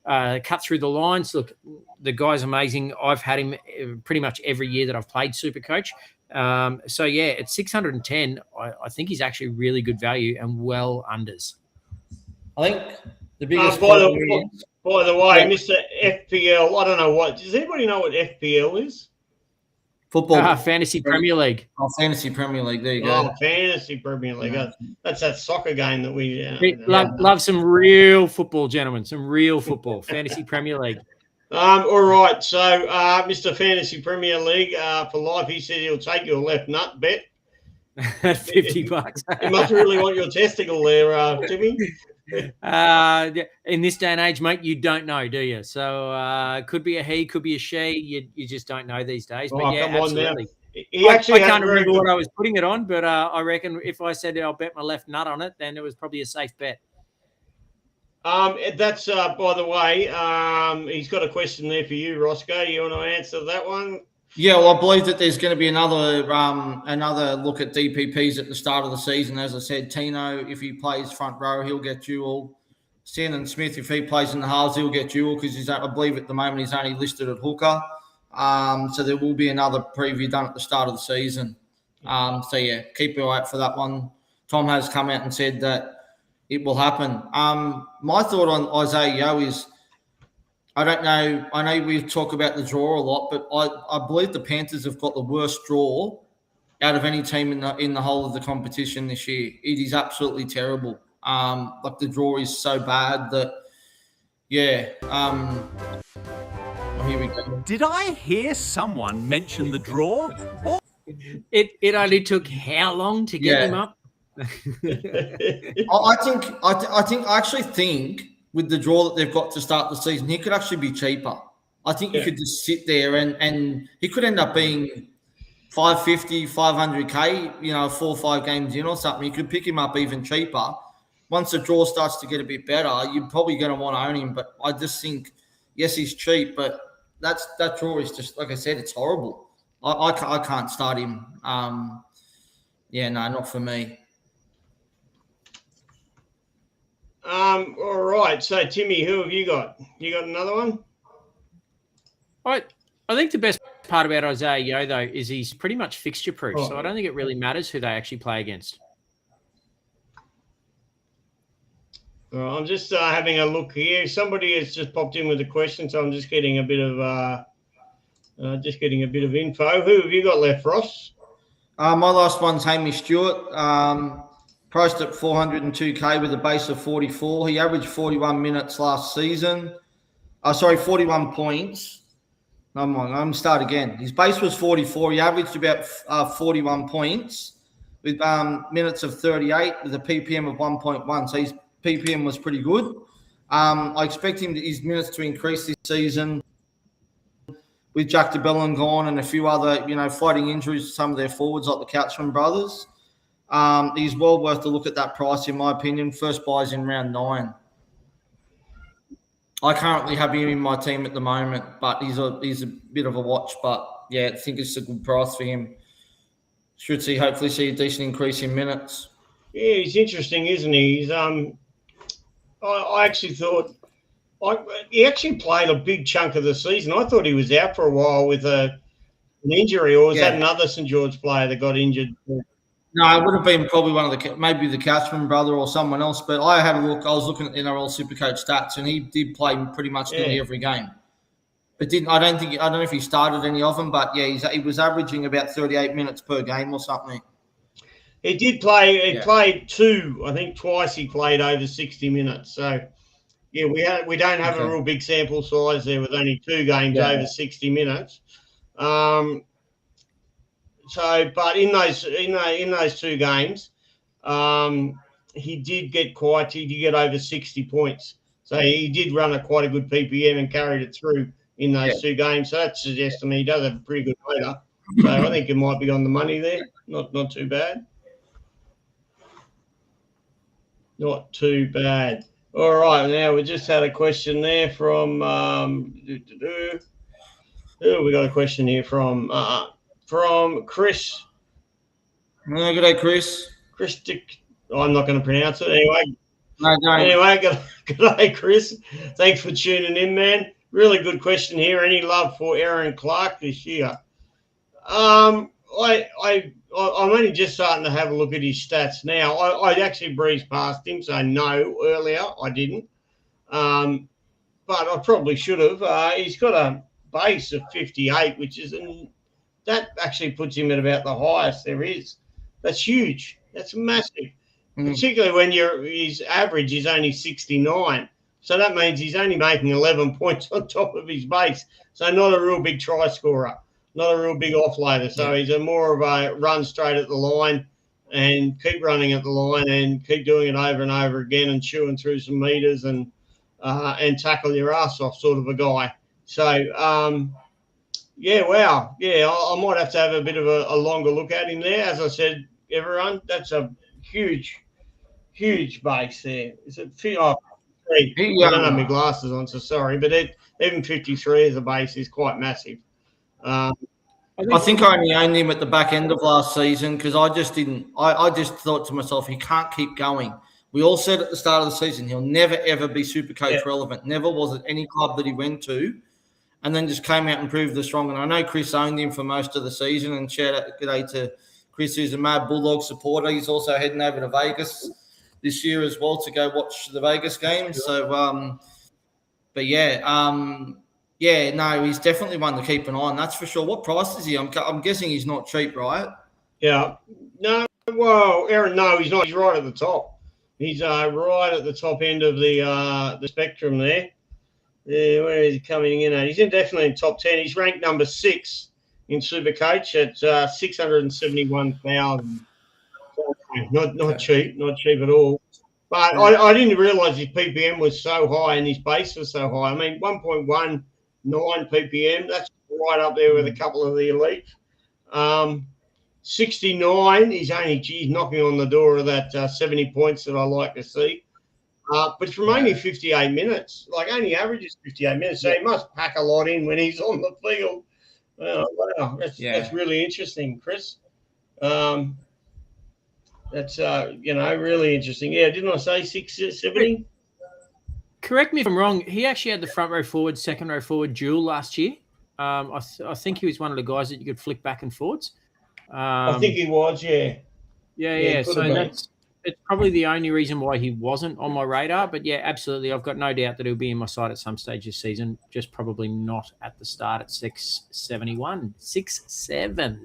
cut through the lines. Look, the guy's amazing. I've had him pretty much every year that I've played Supercoach. So yeah, at 610, I think he's actually really good value and well unders. I think the biggest by the way, Mr. FPL, I don't know what. Does anybody know what FPL is? Football. Fantasy Premier League. Oh, Fantasy Premier League. There you go. Fantasy Premier League. Yeah. That's that soccer game that we love some real football, gentlemen. Some real football. Fantasy Premier League. All right. So, Mr. Fantasy Premier League for life, he said he'll take your left nut bet. $50. You must really want your testicle there, Timmy. In this day and age, mate, you don't know, do you? So could be a he, could be a she. You just don't know these days. But yeah, absolutely. I can't remember what I was putting it on, but I reckon if I said I'll bet my left nut on it, then it was probably a safe bet. That's by the way, he's got a question there for you, Rossco. You want to answer that one? Yeah, well, I believe that there's going to be another look at DPPs at the start of the season. As I said, Tino, if he plays front row, he'll get dual. Shannon Smith, if he plays in the halves, he'll get dual because I believe at the moment he's only listed at hooker. So there will be another preview done at the start of the season. So yeah, keep your eye out for that one. Tom has come out and said that it will happen. My thought on Isaiah Yeo is, I don't know. I know we talk about the draw a lot, but I believe the Panthers have got the worst draw out of any team in the whole of the competition this year. It is absolutely terrible. Like the draw is so bad that, yeah. Here we go. Did I hear someone mention the draw? It only took how long to get him up? I actually think with the draw that they've got to start the season, he could actually be cheaper. I think you could just sit there and he could end up being 550, 500K, 4 or 5 games in or something. You could pick him up even cheaper. Once the draw starts to get a bit better, you're probably going to want to own him. But I just think, yes, he's cheap, but that draw is just, like I said, it's horrible. I can't start him. No, not for me. All right. So, Timmy, who have you got? You got another one? I think the best part about Isaiah Yeo, though, is he's pretty much fixture-proof. So I don't think it really matters who they actually play against. I'm just having a look here. Somebody has just popped in with a question, so I'm just getting a bit of info. Who have you got left, Ross? My last one's Hamish Stewart. Priced at 402K with a base of 44. He averaged 41 minutes last season. 41 points. I'm going to start again. His base was 44. He averaged about 41 points with minutes of 38 with a PPM of 1.1. So his PPM was pretty good. I expect his minutes to increase this season with Jack DeBellin gone and a few other, fighting injuries to some of their forwards like the Couchman brothers. He's well worth a look at that price, in my opinion. First buys in round 9. I currently have him in my team at the moment, but he's a bit of a watch. But yeah, I think it's a good price for him. Should hopefully see a decent increase in minutes. Yeah, he's interesting, isn't he? He's I actually thought he actually played a big chunk of the season. I thought he was out for a while with an injury, or was that another St George player that got injured? No, it would have been probably maybe the Couchman brother or someone else. But I had a look. I was looking at NRL Supercoach stats, and he did play pretty much nearly every game. But I don't know if he started any of them. But yeah, he was averaging about 38 minutes per game or something. He did play. He played twice. He played over 60 minutes. So yeah, we don't have a real big sample size there with only 2 games over 60 minutes. But in those 2 games, he did get over 60 points. So he did run quite a good PPM and carried it through in those 2 games. So that suggests to me he does have a pretty good player. So I think it might be on the money there. Not too bad. Not too bad. All right, now we just had a question there from we got a question here from Chris. Good day, Chris. I'm not going to pronounce it anyway. No, don't. Anyway, good day, Chris. Thanks for tuning in, man. Really good question here. Any love for Aaron Clark this year? I'm only just starting to have a look at his stats now. I actually breezed past him, so no, earlier I didn't. But I probably should have. He's got a base of 58, that actually puts him at about the highest there is. That's huge. That's massive, particularly when his average is only 69. So that means he's only making 11 points on top of his base. So not a real big try scorer, not a real big offloader. So he's more of a run straight at the line and keep running at the line and keep doing it over and over again and chewing through some meters and tackle your ass off sort of a guy. So, wow. Yeah, I might have to have a bit of a longer look at him there. As I said, everyone, that's a huge base there. Is it 53? I don't have my glasses on, so sorry. But even 53 as a base is quite massive. I think I only owned him at the back end of last season because I just thought to myself, he can't keep going. We all said at the start of the season, he'll never, ever be Supercoach relevant. Never was at any club that he went to. And then just came out and proved the strong. And I know Chris owned him for most of the season. And shout out good day to Chris, who's a mad Bulldog supporter. He's also heading over to Vegas this year as well to go watch the Vegas games. So, he's definitely one to keep an eye on. That's for sure. What price is he? I'm guessing he's not cheap, right? Yeah. No, well, Aaron, no, he's not. He's right at the top. He's right at the top end of the spectrum there. Yeah, where is he coming in at? He's definitely in top 10. He's ranked number 6 in Supercoach at 671,000. Not cheap at all. But I didn't realise his PPM was so high and his base was so high. I mean, 1.19 PPM, that's right up there with a couple of the elite. 69, he's knocking on the door of that 70 points that I like to see. But it's from only 58 minutes. Like, only averages 58 minutes, so he must pack a lot in when he's on the field. Wow, that's really interesting, Chris. That's really interesting. Yeah, didn't I say 670? Correct me if I'm wrong. He actually had the front row forward, second row forward duel last year. I think he was one of the guys that you could flick back and forwards. I think he was, yeah. Yeah. So it's probably the only reason why he wasn't on my radar. But yeah, absolutely. I've got no doubt that he'll be in my side at some stage this season. Just probably not at the start at 671, 6'7".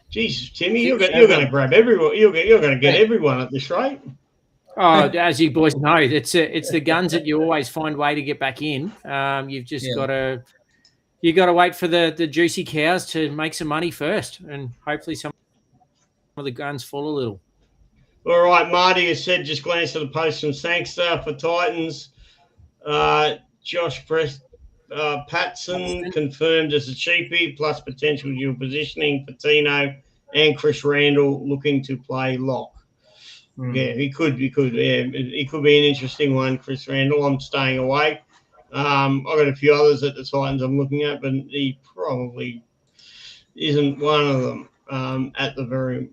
Jesus, Timmy, you're going to grab everyone. You're going to get everyone at this rate. Oh, as you boys know, it's the guns that you always find way to get back in. You've just got to wait for the juicy cows to make some money first, and hopefully some of the guns fall a little. All right, Marty has said, just glance at the post from Sangster for Titans. Josh Patson confirmed as a cheapie, plus potential dual positioning for Tino and Chris Randall looking to play lock. Yeah, he could. Yeah, he could be an interesting one, Chris Randall. I'm staying away. I've got a few others at the Titans I'm looking at, but he probably isn't one of them at the very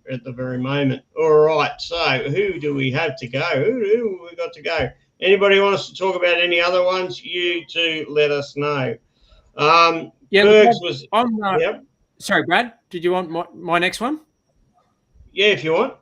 moment. All right, so who do we have to go? Who have we got to go? Anybody want us to talk about any other ones? You two let us know. Bergs was. Yep. Sorry, Brad. Did you want my next one? Yeah, if you want.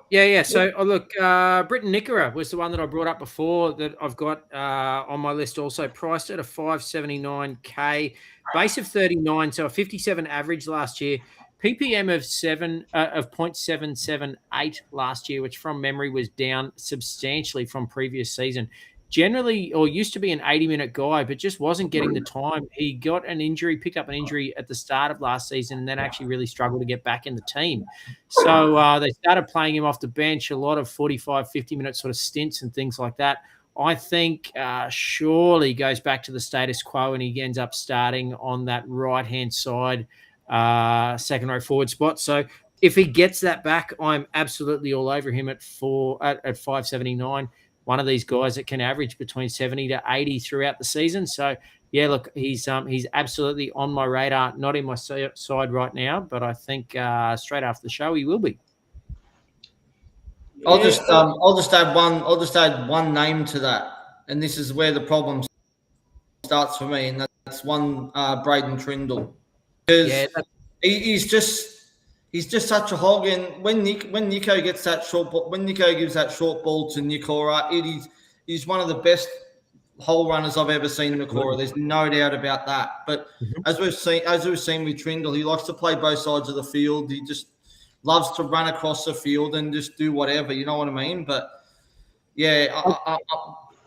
Yeah. So, Britton Nickera was the one that I brought up before that I've got on my list also, priced at a 579K, base of 39, so a 57 average last year, PPM of 0.778 last year, which from memory was down substantially from previous season. Generally, or used to be an 80-minute guy, but just wasn't getting the time. He got an injury, picked up an injury at the start of last season, and then actually really struggled to get back in the team. So they started playing him off the bench, a lot of 45, 50-minute sort of stints and things like that. I think surely goes back to the status quo and he ends up starting on that right-hand side second row forward spot. So if he gets that back, I'm absolutely all over him at 579. One of these guys that can average between 70 to 80 throughout the season. So yeah, look, he's absolutely on my radar, not in my side right now, but I think straight after the show he will be. I'll just add one name to that, and this is where the problem starts for me, and that's one Braden Trindle, because he's just such a hog. And when Nico gets that short ball, when Nico gives that short ball to Nikora, he's one of the best hole runners I've ever seen in Nikora. There's no doubt about that. But as we've seen with Trindle, he likes to play both sides of the field. He just loves to run across the field and just do whatever. You know what I mean? But yeah,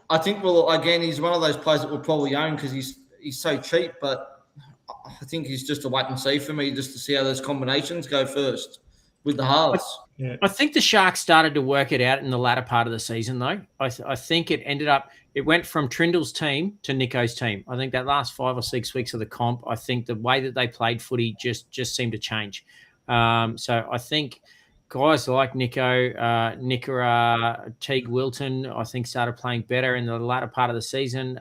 I think he's one of those players that we'll probably own because he's so cheap, but I think he's just a wait and see for me, just to see how those combinations go first with the halves. Yeah. I think the Sharks started to work it out in the latter part of the season, though. I think it went from Trindle's team to Nico's team. I think that last 5 or 6 weeks of the comp, I think the way that they played footy just seemed to change. So I think guys like Nico, Teague Wilton, I think started playing better in the latter part of the season.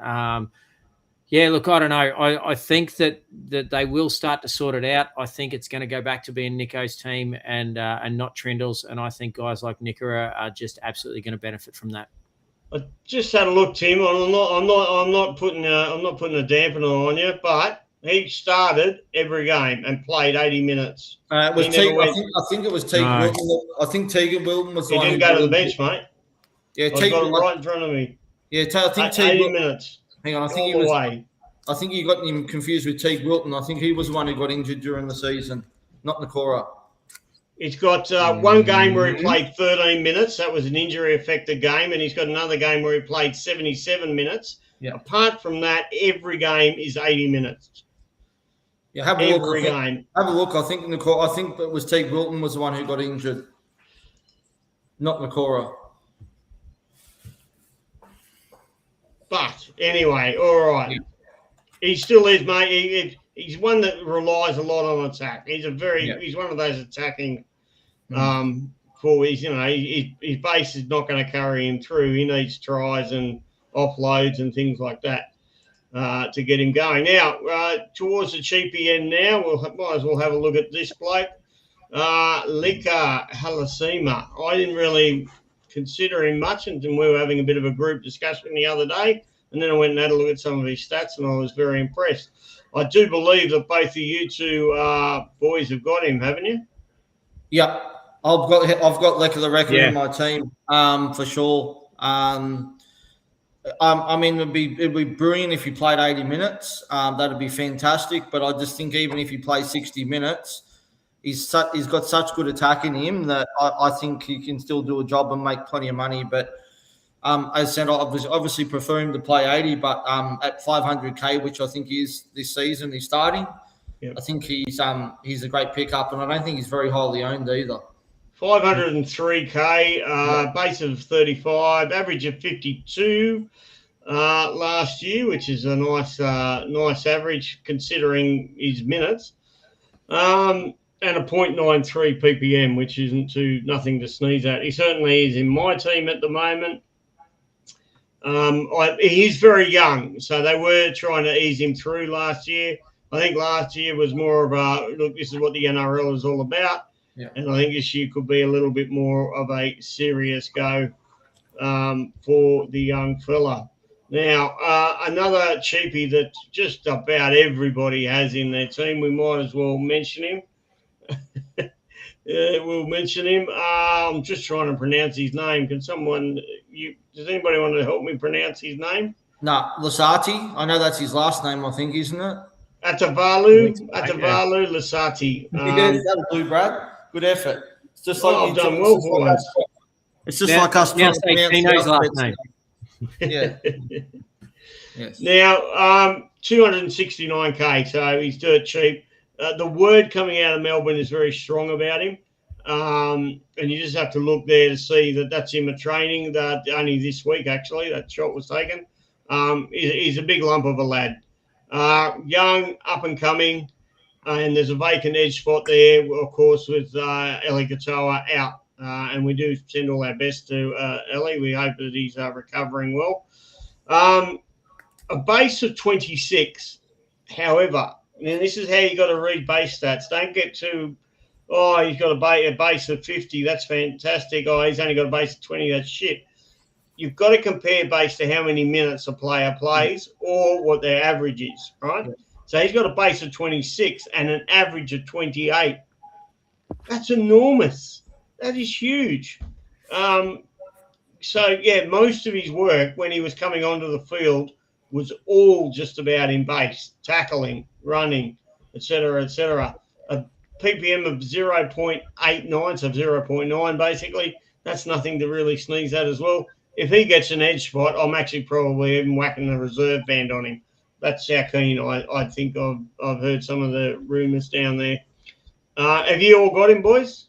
Yeah, look, I don't know. I think that they will start to sort it out. I think it's going to go back to being Nico's team and not Trindle's. And I think guys like Nickera are just absolutely going to benefit from that. I just had a look, Tim. I'm not putting a dampener on you, but he started every game and played 80 minutes. I think it was Teague Wilton. I think Teague Wilton was. He didn't go to the bench, mate. Yeah, I've got him right in front of me. Yeah, I think 80 minutes. Hang on, I think you got him confused with Teague Wilton. I think he was the one who got injured during the season, not Nikora. He's got one game where he played 13 minutes. That was an injury-affected game. And he's got another game where he played 77 minutes. Yeah. Apart from that, every game is 80 minutes. Yeah, have a every look. game. Have a look. I think it was Teague Wilton was the one who got injured, not Nakora. But anyway, all right. Yeah. He still is, mate. He's one that relies a lot on attack. He's he's one of those attacking forwards. You know, his base is not going to carry him through. He needs tries and offloads and things like that to get him going. Now, towards the cheapy end now, might as well have a look at this bloke. Lika Halasima. I didn't really consider him much until we were having a bit of a group discussion the other day. And then I went and had a look at some of his stats, and I was very impressed. I do believe that both of you two boys have got him, haven't you? Yeah, I've got Leka record in my team for sure. I mean, it'd be brilliant if he played 80 minutes. That'd be fantastic. But I just think even if he plays 60 minutes, he's got such good attack in him that I think he can still do a job and make plenty of money. But as I said, I obviously prefer him to play 80, but at 500K, which I think is this season, he's starting. Yep. I think he's a great pickup, and I don't think he's very highly owned either. 503K, base of 35, average of 52 last year, which is a nice average considering his minutes. And a 0.93 ppm, which isn't nothing to sneeze at. He certainly is in my team at the moment. He's very young, so they were trying to ease him through last year. I think last year was more of a, look, this is what the NRL is all about. Yeah. And I think this year could be a little bit more of a serious go for the young fella. Now, another cheapie that just about everybody has in their team, we might as well mention him. We'll mention him. I'm just trying to pronounce his name. Does anybody want to help me pronounce his name? No, Lasati. I know that's his last name, I think, isn't it? Atavalu Lasati. That'll do, Brad. Good effort. It's just like I've done well for us. It's just like us trying to pronounce his last name. Yeah. Yes. Now, 269K, so he's dirt cheap. The word coming out of Melbourne is very strong about him. And you just have to look there to see that that's him at training. That only this week, actually, that shot was taken. He's a big lump of a lad. Young, up and coming. And there's a vacant edge spot there, of course, with Eli Katoa out. And we do send all our best to Eli. We hope that he's recovering well. A base of 26, however, and this is how you got to read base stats. Don't get too, he's got a base of 50. That's fantastic. He's only got a base of 20. That's shit. You've got to compare based to how many minutes a player plays or what their average is, right? Yeah. So he's got a base of 26 and an average of 28. That's enormous. That is huge. So, yeah, most of his work when he was coming onto the field was all just about in base, tackling, running, etc., etc. A PPM of 0.89, so 0.9 basically. That's nothing to really sneeze at as well. If he gets an edge spot, I'm actually probably even whacking the reserve band on him. That's how keen I think I've heard some of the rumours down there. Have you all got him, boys?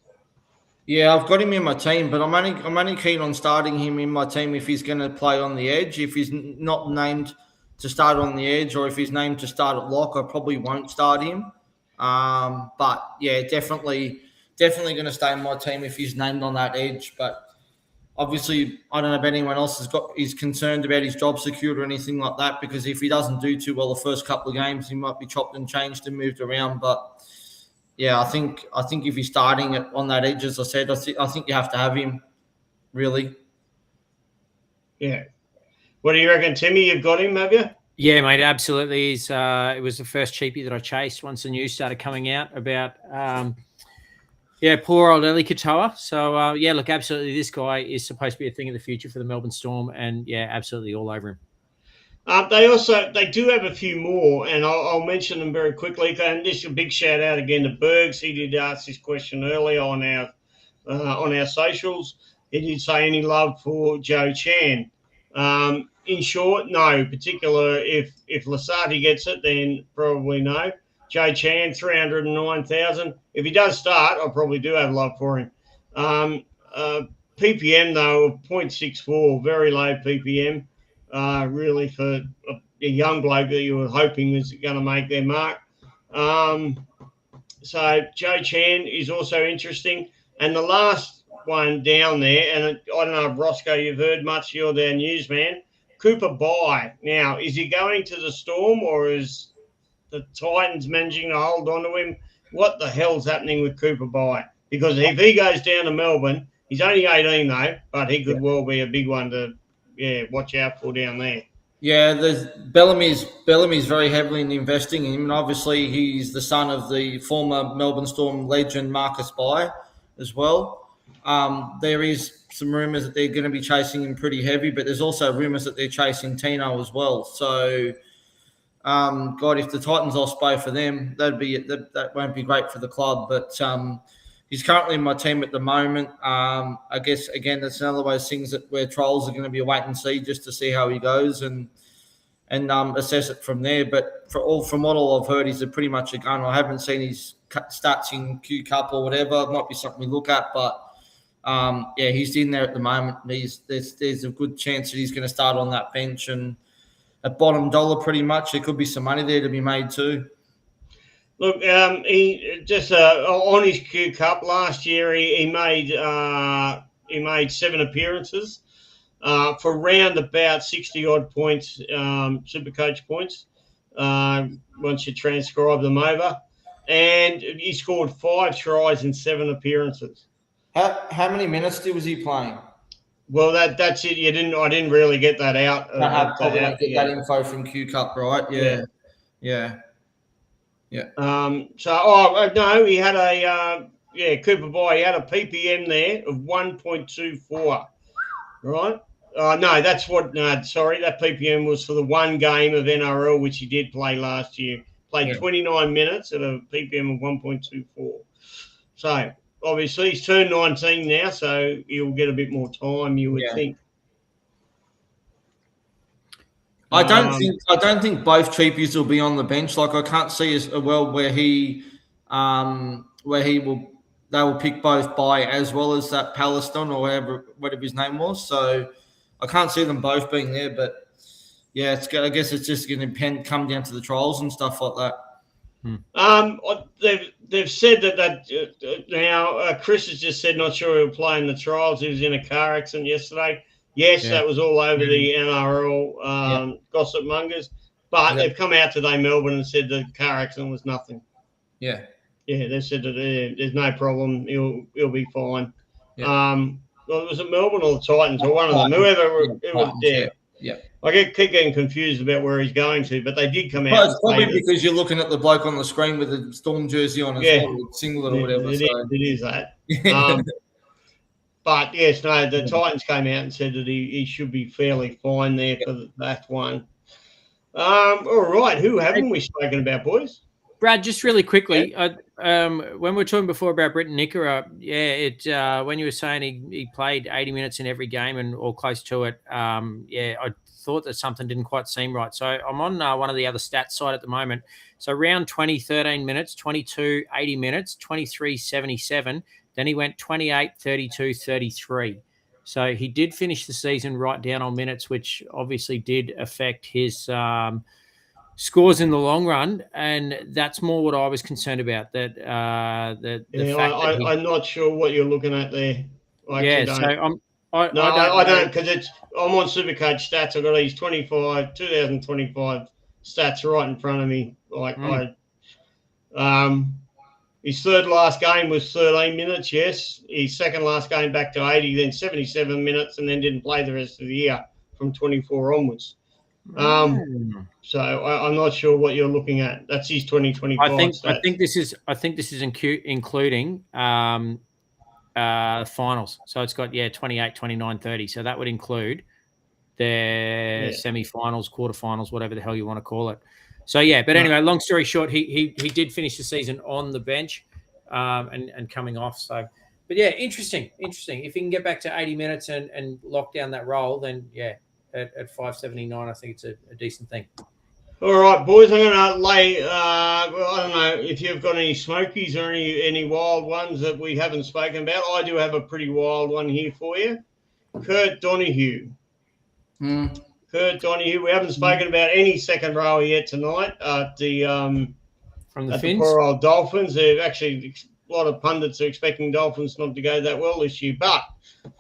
Yeah, I've got him in my team, but I'm only keen on starting him in my team if he's going to play on the edge. If he's not named to start on the edge, or if he's named to start at lock, I probably won't start him. But yeah, definitely going to stay in my team if he's named on that edge. But obviously, I don't know if anyone else is concerned about his job security or anything like that, because if he doesn't do too well the first couple of games, he might be chopped and changed and moved around. But yeah, I think if he's starting on that edge, as I said, I think you have to have him, really. Yeah. What do you reckon, Timmy? You've got him, have you? Yeah, mate, absolutely. It was the first cheapie that I chased once the news started coming out about, poor old Eli Katoa. So, look, absolutely, this guy is supposed to be a thing of the future for the Melbourne Storm, and, yeah, absolutely all over him. They do have a few more, and I'll mention them very quickly. And this is a big shout out again to Bergs. He did ask this question earlier on our socials. He did say any love for Joe Chan. In short, no. Particular if Lasati gets it, then probably no. Joe Chan, 309,000. If he does start, I probably do have love for him. PPM, though, of 0.64, very low PPM, really for a young bloke that you were hoping was going to make their mark. So Joe Chan is also interesting. And the last one down there, and I don't know if Rossco, you've heard much, you're their newsman, Cooper Bye. Now, is he going to the Storm or is the Titans managing to hold on to him? What the hell's happening with Cooper Bye? Because if he goes down to Melbourne, he's only 18 though, but he could well be a big one to watch out for down there. Yeah, there's Bellamy's very heavily investing in him, and obviously he's the son of the former Melbourne Storm legend Marcus Bye as well. There is some rumours that they're going to be chasing him pretty heavy, but there's also rumours that they're chasing Tino as well. So, God, if the Titans lost both of them, that won't be great for the club. But he's currently in my team at the moment. I guess, again, that's another one of those things where trolls are going to be a wait and see just to see how he goes and assess it from there. But from what all I've heard, he's pretty much a gun. I haven't seen his stats in Q Cup or whatever. It might be something we look at, but he's in there at the moment. There's a good chance that he's going to start on that bench, and at bottom dollar pretty much. There could be some money there to be made too. Look, he just on his Q Cup last year, he made 7 appearances for round about 60 odd points, Supercoach points. Once you transcribe them over, and he scored 5 tries in 7 appearances. How many minutes was he playing? Well, that's it. I didn't really get that out. That info from Q Cup, right? Yeah. No, he had a Cooper Bye. He had a PPM there of 1.24, right? Sorry, that PPM was for the one game of NRL which he did play last year. Played 29 minutes at a PPM of 1.24. So obviously he's turned 19 now, so he'll get a bit more time, you would think. I don't think both cheapies will be on the bench. Like I can't see a world where they will pick both Bye as well as that Palestine or whatever his name was. So I can't see them both being there. But yeah, I guess it's just going to come down to the trials and stuff like that. They've said that now. Chris has just said not sure he'll play in the trials. He was in a car accident yesterday. Yes, that was all over the NRL gossip mongers. But they've come out today, Melbourne, and said the car accident was nothing. Yeah, they said that there's no problem. He'll be fine. Yeah. Was it Melbourne or the Titans or one of them? Whoever. Yeah. I keep getting confused about where he's going to, but they did come out. Well, it's probably because you're looking at the bloke on the screen with the Storm jersey on as well, singlet or whatever. It is that. But yes, no, the Titans came out and said that he should be fairly fine there for that one. All right, who haven't we spoken about, boys? Brad, just really quickly, when we were talking before about Britton Nickera, when you were saying he played 80 minutes in every game or close to it, I thought that something didn't quite seem right. So I'm on one of the other stats side at the moment. So round 20, 13 minutes, 22, 80 minutes, 23, 77. Then he went 28, 32, 33. So he did finish the season right down on minutes, which obviously did affect his scores in the long run. And that's more what I was concerned about. I'm not sure what you're looking at there. I don't because I'm on Supercoach stats. I've got these 2025 stats right in front of me. His third last game was 13 minutes, yes. His second last game back to 80, then 77 minutes, and then didn't play the rest of the year from 24 onwards. So I'm not sure what you're looking at. That's his 2025 stats. I think this is including finals. So it's got 28, 29, 30. So that would include their semi-finals, quarterfinals, whatever the hell you want to call it. So but anyway, long story short, he did finish the season on the bench and coming off. So, but interesting. If he can get back to 80 minutes and lock down that role, then at 579, I think it's a decent thing. All right, boys, I'm going to lay, well, I don't know if you've got any smokies or any wild ones that we haven't spoken about. I do have a pretty wild one here for you. Kurt Donahue. Kurt Donahue. We haven't spoken about any second rower yet tonight at the poor old Dolphins. They've actually, a lot of pundits are expecting Dolphins not to go that well this year. But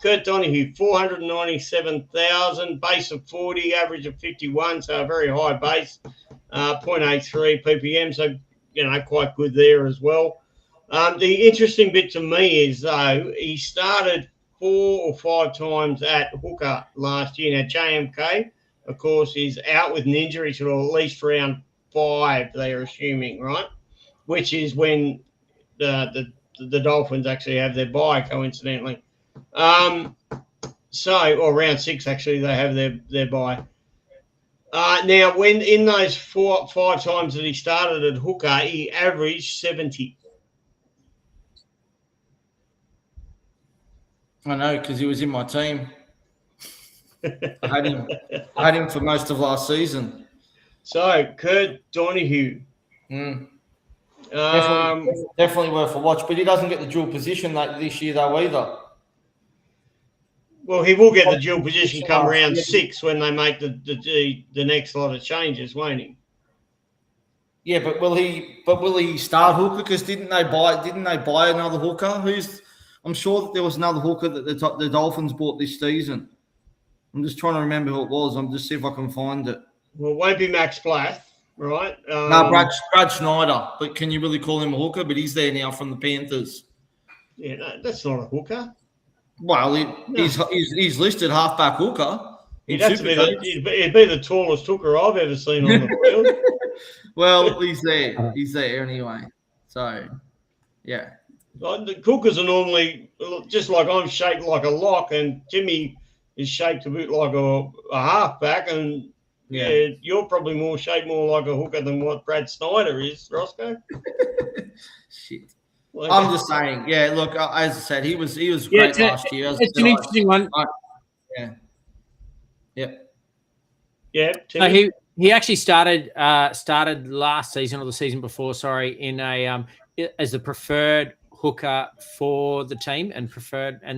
Kurt Donahue, 497,000, base of 40, average of 51, so a very high base, 0.83 ppm, so, quite good there as well. The interesting bit to me is, though, he started 4 or 5 times at hooker last year. Now, JMK, of course, is out with an injury till at least round 5, they're assuming, right? Which is when the Dolphins actually have their bye, coincidentally. Or round 6, actually, they have their bye. Now, when in those 4 or 5 times that he started at hooker, he averaged 70. I know, because he was in my team. I had him for most of last season. So, Kurt Donahue. Definitely worth a watch, but he doesn't get the dual position this year, though, either. Well, he will get the dual position come round 6 when they make the next lot of changes, won't he? Yeah, but will he start hooker? Because didn't they buy another hooker? I'm sure that there was another hooker that the Dolphins bought this season. I'm just trying to remember who it was. I'm just see if I can find it. Well, it won't be Max Plath, right? No, Brad Schneider. But can you really call him a hooker? But he's there now from the Panthers. Yeah, no, that's not a hooker. Well, he's listed halfback hooker. He'd be the tallest hooker I've ever seen on the field. Well, he's there. He's there anyway. So, yeah. The hookers are normally just like I'm shaped like a lock, and Timmy is shaped a bit like a halfback, and you're probably more shaped more like a hooker than what Brad Snyder is, Rossco. Shit. I'm just saying, look, as I said, he was great last year. It's an interesting one. Timmy? So he actually started last season or the season before, in a as the preferred hooker for the team and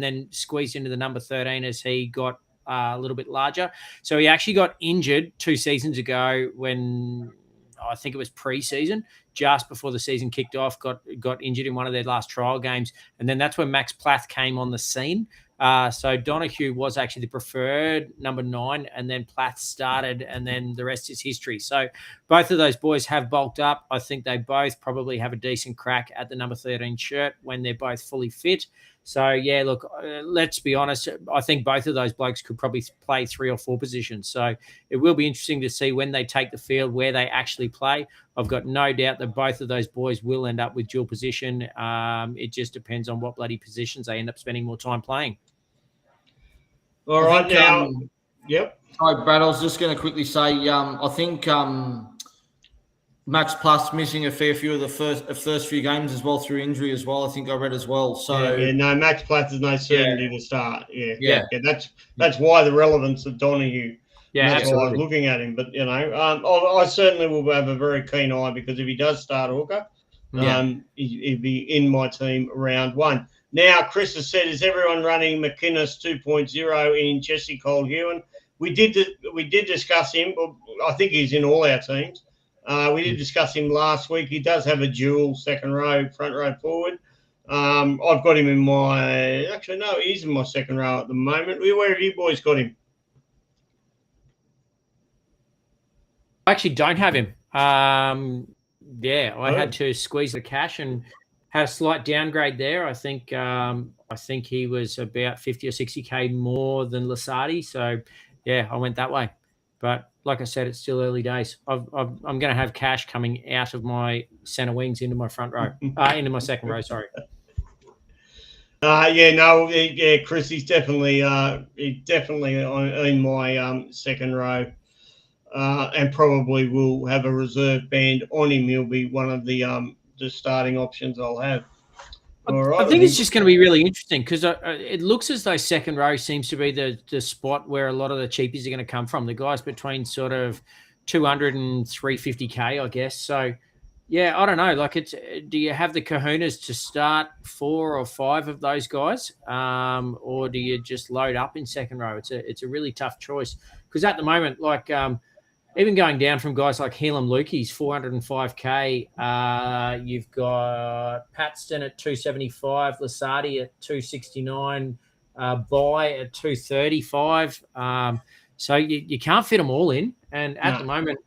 then squeezed into the number 13 as he got a little bit larger. So he actually got injured 2 seasons ago when I think it was pre-season, just before the season kicked off, got injured in one of their last trial games. And then that's when Max Plath came on the scene. So Donahue was actually the preferred number 9, and then Plath started, and then the rest is history. So both of those boys have bulked up. I think they both probably have a decent crack at the number 13 shirt when they're both fully fit. So, look, let's be honest. I think both of those blokes could probably play 3 or 4 positions. So it will be interesting to see when they take the field where they actually play. I've got no doubt that both of those boys will end up with dual position. It just depends on what bloody positions they end up spending more time playing. All right, now. Yep. Hi, Brad. I was just going to quickly say, I think Max Plath's missing a fair few of the first few games as well through injury as well. I think I read as well. So no, Max Plath is no certainty to start. Yeah. That's why the relevance of Donahue. Yeah, that's why I was looking at him. But I certainly will have a very keen eye, because if he does start hooker, he'd be in my team round 1. Now, Chris has said, is everyone running McInnes 2.0 in Jesse Cole-Hewan? We did discuss him. I think he's in all our teams. We did discuss him last week. He does have a dual second row, front row forward. I've got him in my – actually, no, he's in my second row at the moment. Where have you boys got him? I actually don't have him. I had to squeeze the cash and had a slight downgrade there. I think he was about 50 or 60K more than Lasardi. So, I went that way. But like I said, it's still early days. I'm going to have cash coming out of my centre wings into my front row, into my second row. Sorry. Chris, he's definitely in my second row, and probably will have a reserve band on him. He'll be one of the starting options I'll have. All right. I think it's just going to be really interesting, because it looks as though second row seems to be the spot where a lot of the cheapies are going to come from. The guys between sort of 200 and 350K, I guess. So, yeah, I don't know. Like, do you have the kahunas to start 4 or 5 of those guys, or do you just load up in second row? It's a really tough choice because at the moment, like, even going down from guys like Helam Lukey's 405K, you've got Paxton at 275, Lasardi at 269, Bai at 235. So you can't fit them all in. And at the moment,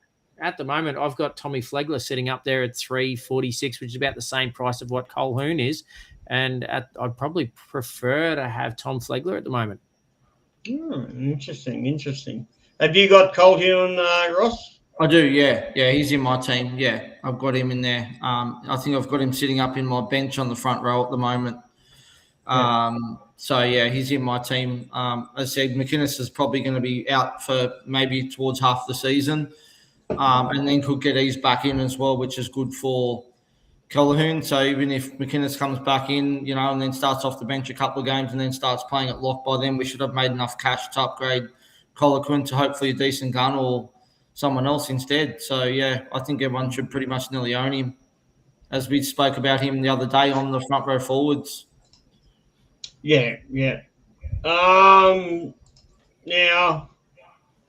I've got Tommy Flegler sitting up there at 346, which is about the same price of what Colquhoun is. And I'd probably prefer to have Tom Flegler at the moment. Interesting. Have you got Colquhoun, Ross? I do, yeah. Yeah, he's in my team. Yeah, I've got him in there. I think I've got him sitting up in my bench on the front row at the moment. So, yeah, he's in my team. As I said, McInnes is probably going to be out for maybe towards half the season. And then could get eased back in as well, which is good for Colquhoun. So even if McInnes comes back in, and then starts off the bench a couple of games and then starts playing at lock, by then we should have made enough cash to upgrade Colquhoun to hopefully a decent gun or someone else instead. So, yeah, I think everyone should pretty much nearly own him, as we spoke about him the other day on the front row forwards. Yeah. Now, I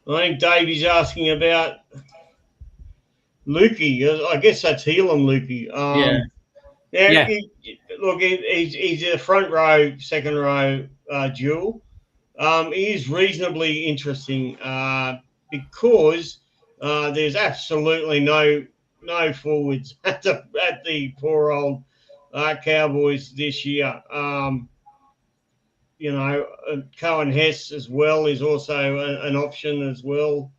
think Davey's asking about Lukey. I guess that's Helam Lukey. Look, he's a front row, second row duel. He is reasonably interesting because there's absolutely no forwards at the poor old Cowboys this year. Cohen Hess as well is also an option as well.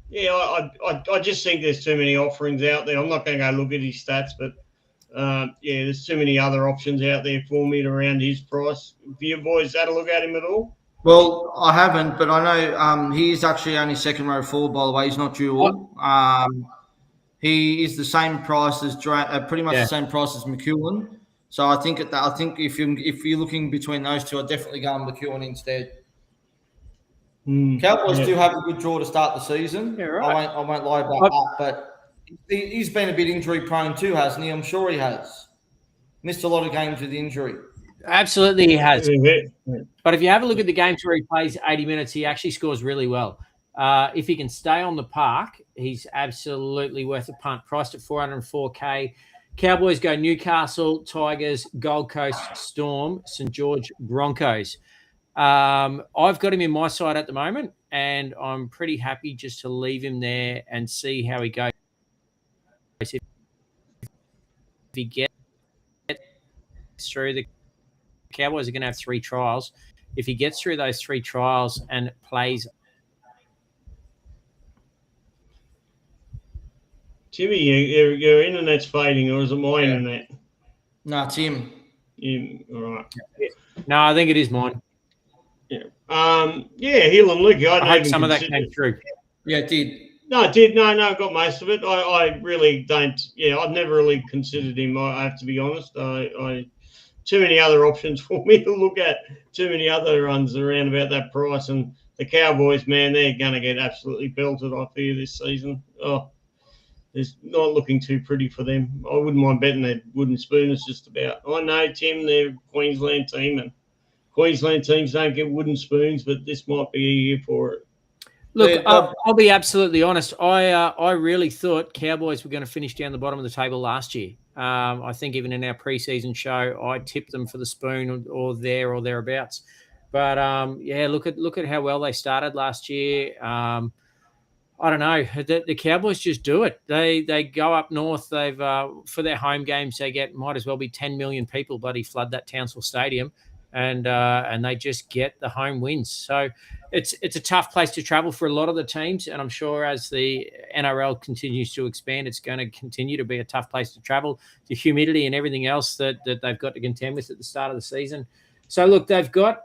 Yeah, I just think there's too many offerings out there. I'm not going to go look at his stats, but there's too many other options out there for me around his price. Have you boys had a look at him at all? Well, I haven't, but I know he's actually only second row forward, by the way. He's not dual. He is the same price as pretty much the same price as McEwen. So I think if you're looking between those two, I'd definitely go on McEwen instead. Cowboys do have a good draw to start the season. Yeah, right. I won't lie about that, but he's been a bit injury prone too, hasn't he? I'm sure he has. Missed a lot of games with injury. Absolutely, he has. But if you have a look at the games where he plays 80 minutes, he actually scores really well. If he can stay on the park, he's absolutely worth a punt. Priced at 404K. Cowboys go Newcastle, Tigers, Gold Coast, Storm, St. George, Broncos. I've got him in my side at the moment, and I'm pretty happy just to leave him there and see how he goes. If he gets through, the Cowboys are going to have 3 trials. If he gets through those 3 trials and plays, Timmy, your internet's fading, or is it my internet? No, it's him. All right. No, I think it is mine. Yeah. Helam Lukey. I hope some of that came through. Yeah, it did. No, it did. No, I got most of it. I really don't. Yeah, I've never really considered him. I have to be honest. Too many other options for me to look at. Too many other runs around about that price. And the Cowboys, man, they're going to get absolutely belted, I fear, this season. Oh, it's not looking too pretty for them. I wouldn't mind betting that wooden spooners just about. I know, Tim, they're a Queensland team, and Queensland teams don't get wooden spoons, but this might be a year for it. Look, I'll be absolutely honest. I really thought Cowboys were going to finish down the bottom of the table last year. I think even in our preseason show, I tipped them for the spoon or there or thereabouts. But look at how well they started last year. I don't know. The Cowboys just do it. They go up north. They've for their home games they might as well be 10 million people bloody flood that Townsville Stadium, and they just get the home wins. So it's a tough place to travel for a lot of the teams, and I'm sure as the NRL continues to expand, it's going to continue to be a tough place to travel. The humidity and everything else that they've got to contend with at the start of the season. So, look, they've got,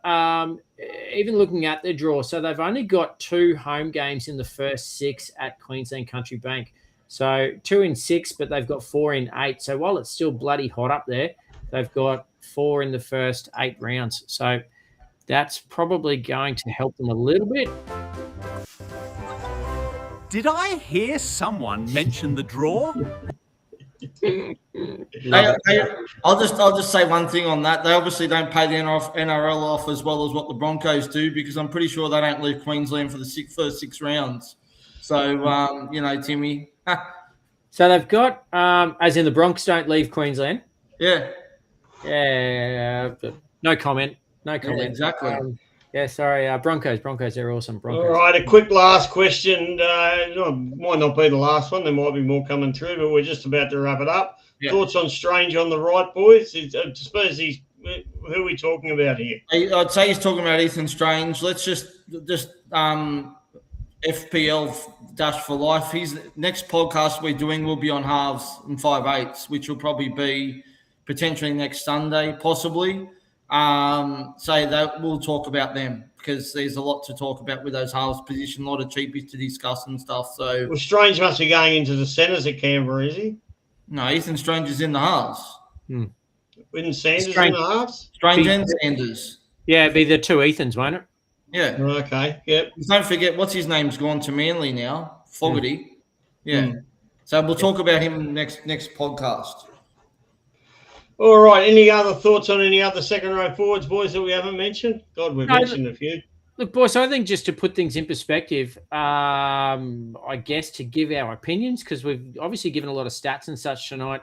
even looking at their draw, so they've only got 2 home games in the first 6 at Queensland Country Bank. So 2 in 6, but they've got 4 in 8. So while it's still bloody hot up there, they've got 4 in the first 8 rounds. So that's probably going to help them a little bit. Did I hear someone mention the draw? I'll just say one thing on that. They obviously don't pay the NRL off as well as what the Broncos do, because I'm pretty sure they don't leave Queensland for the first 6 rounds. So, Timmy. So they've got, as in the Bronx don't leave Queensland. Yeah. Yeah. No comment. No comment. Yeah, exactly. Sorry. Broncos, they're awesome. Broncos. All right, a quick last question. Might not be the last one. There might be more coming through, but we're just about to wrap it up. Yeah. Thoughts on Strange on the right, boys? I suppose who are we talking about here? I'd say he's talking about Ethan Strange. Let's just FPL dash for life. His next podcast we're doing will be on halves and 5/8s, which will probably be potentially next Sunday, possibly. So that we'll talk about them, because there's a lot to talk about with those halves position, a lot of cheapies to discuss and stuff. So, well, Strange must be going into the centres at Canberra, is he? No, Ethan Strange is in the halves. Isn't Sanders in the halves? Strange and Sanders. Yeah, it'd be the 2 Ethans, won't it? Yeah. Okay. Yep. Don't forget, what's his name's gone to Manly now, Fogarty. Yeah. So we'll talk about him next podcast. All right. Any other thoughts on any other second row forwards, boys, that we haven't mentioned? God, we've mentioned a few. Look, boys, I think just to put things in perspective, I guess to give our opinions, because we've obviously given a lot of stats and such tonight.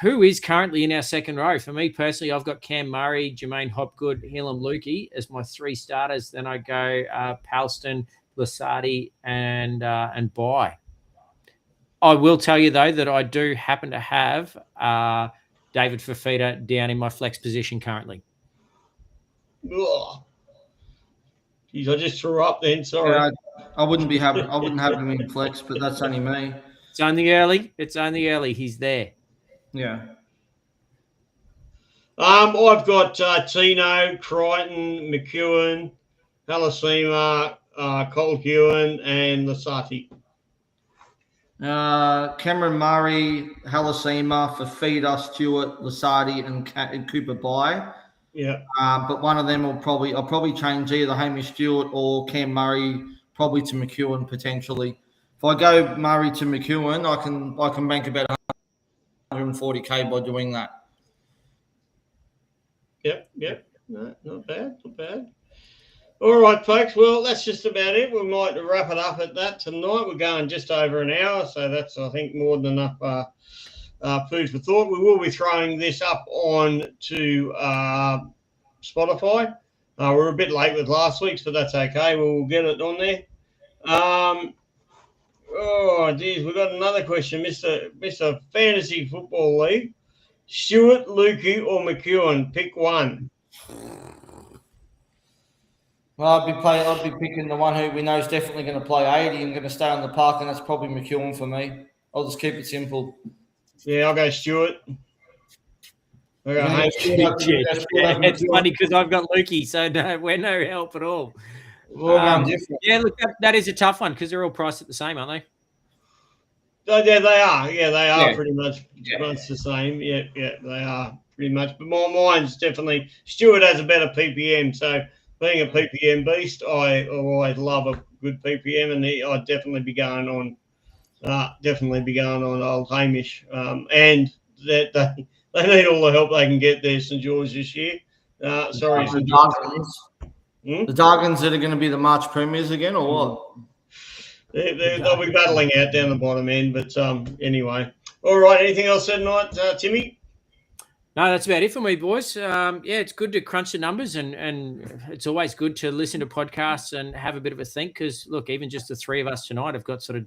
Who is currently in our second row? For me personally, I've got Cam Murray, Jermaine Hopgood, Helam Lukey as my 3 starters. Then I go Palston, Lasardi, and Bai. I will tell you, though, that I do happen to have David Fafita down in my flex position currently. Ugh. Jeez, I just threw up then. Sorry. Yeah, I wouldn't have him in flex, but that's only me. It's only early. He's there. Yeah. I've got Tino, Crichton, McEwen, Halasima, Colquhoun, and Lasati. Cameron Murray, Halasima, Fafita, Stewart, Lasardi, and Cooper Bai. Yeah. But one of them I'll probably change either Hamish Stewart or Cam Murray, probably to McEwen potentially. If I go Murray to McEwen, I can bank about 140k by doing that. Yep. No, not bad. All right, folks. Well, that's just about it. We might wrap it up at that tonight. We're going just over an hour, so that's, I think, more than enough food for thought. We will be throwing this up on to Spotify. We're a bit late with last week's, but that's okay. We'll get it on there. Oh, geez, we've got another question. Mr. Fantasy Football League. Stewart, Lukey, or McEwen? Pick one. Well, I'd be picking the one who we know is definitely going to play 80 and going to stay on the park, and that's probably McEwen for me. I'll just keep it simple. Yeah, I'll go Stewart. It's funny because I've got Lukey, so we're no help at all. Yeah, look, that is a tough one because they're all priced at the same, aren't they? Oh, yeah, they are. Yeah, they are pretty much the same. Yeah, they are pretty much. But mine's definitely Stewart has a better PPM. So being a PPM beast, I always love a good PPM, and I'd definitely be going on. Old Hamish, and that they need all the help they can get there, St George this year. Sorry, St George. The Dargans that are going to be the March premiers again, or what? They'll be battling out down the bottom end, but anyway. All right, anything else tonight, Timmy? No, that's about it for me, boys. It's good to crunch the numbers, and it's always good to listen to podcasts and have a bit of a think because, look, even just the 3 of us tonight have got sort of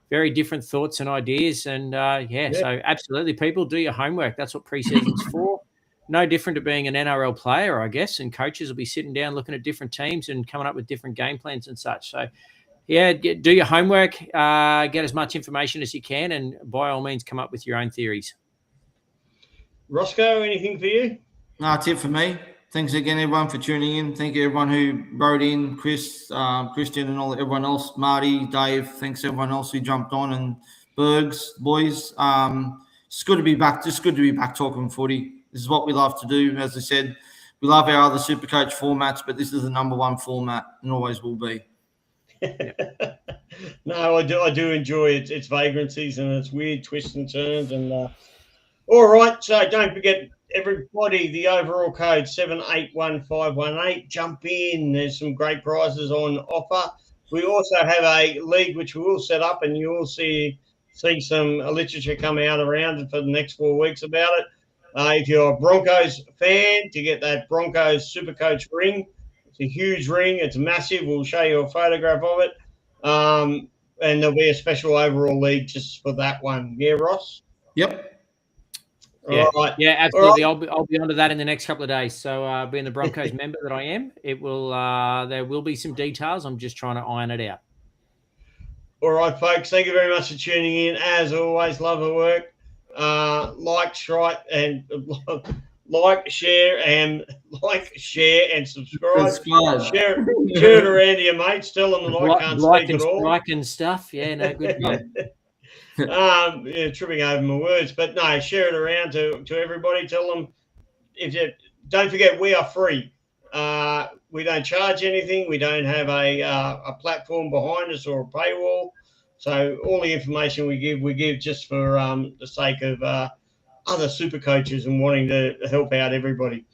very different thoughts and ideas. And, so absolutely, people, do your homework. That's what pre-season's for. No different to being an NRL player, I guess, and coaches will be sitting down looking at different teams and coming up with different game plans and such. So, do your homework, get as much information as you can, and by all means, come up with your own theories. Rossco, anything for you? No, that's it for me. Thanks again, everyone, for tuning in. Thank you, everyone who wrote in, Chris, Christian, and everyone else, Marty, Dave. Thanks, everyone else who jumped on, and Bergs, boys. It's good to be back. Just good to be back talking footy. This is what we love to do. As I said, we love our other Supercoach formats, but this is the number one format and always will be. No, I do enjoy it. Its vagrancies and its weird twists and turns. And all right, so don't forget, everybody, the overall code 781518. Jump in. There's some great prizes on offer. We also have a league which we will set up, and you will see some literature come out around it for the next 4 weeks about it. If you're a Broncos fan, to get that Broncos Supercoach ring. It's a huge ring. It's massive. We'll show you a photograph of it. And there'll be a special overall league just for that one. Yeah, Ross? Yep. Yeah, All right. yeah, absolutely. Right. I'll be onto that in the next couple of days. So, being the Broncos member that I am, it will there will be some details. I'm just trying to iron it out. All right, folks. Thank you very much for tuning in. As always, love the work. Like, share, and subscribe. Share it around to your mates. Tell them that I can't speak at all. Like and stuff. Yeah, no good. Tripping over my words, but no, share it around to everybody. Tell them don't forget, we are free. We don't charge anything. We don't have a platform behind us or a paywall. So all the information we give just for the sake of other super coaches and wanting to help out everybody.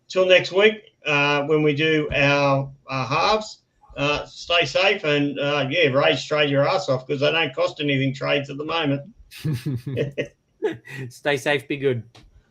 Till next week, when we do our halves. Stay safe and Rage, trade your ass off because they don't cost anything trades at the moment. Stay safe, be good.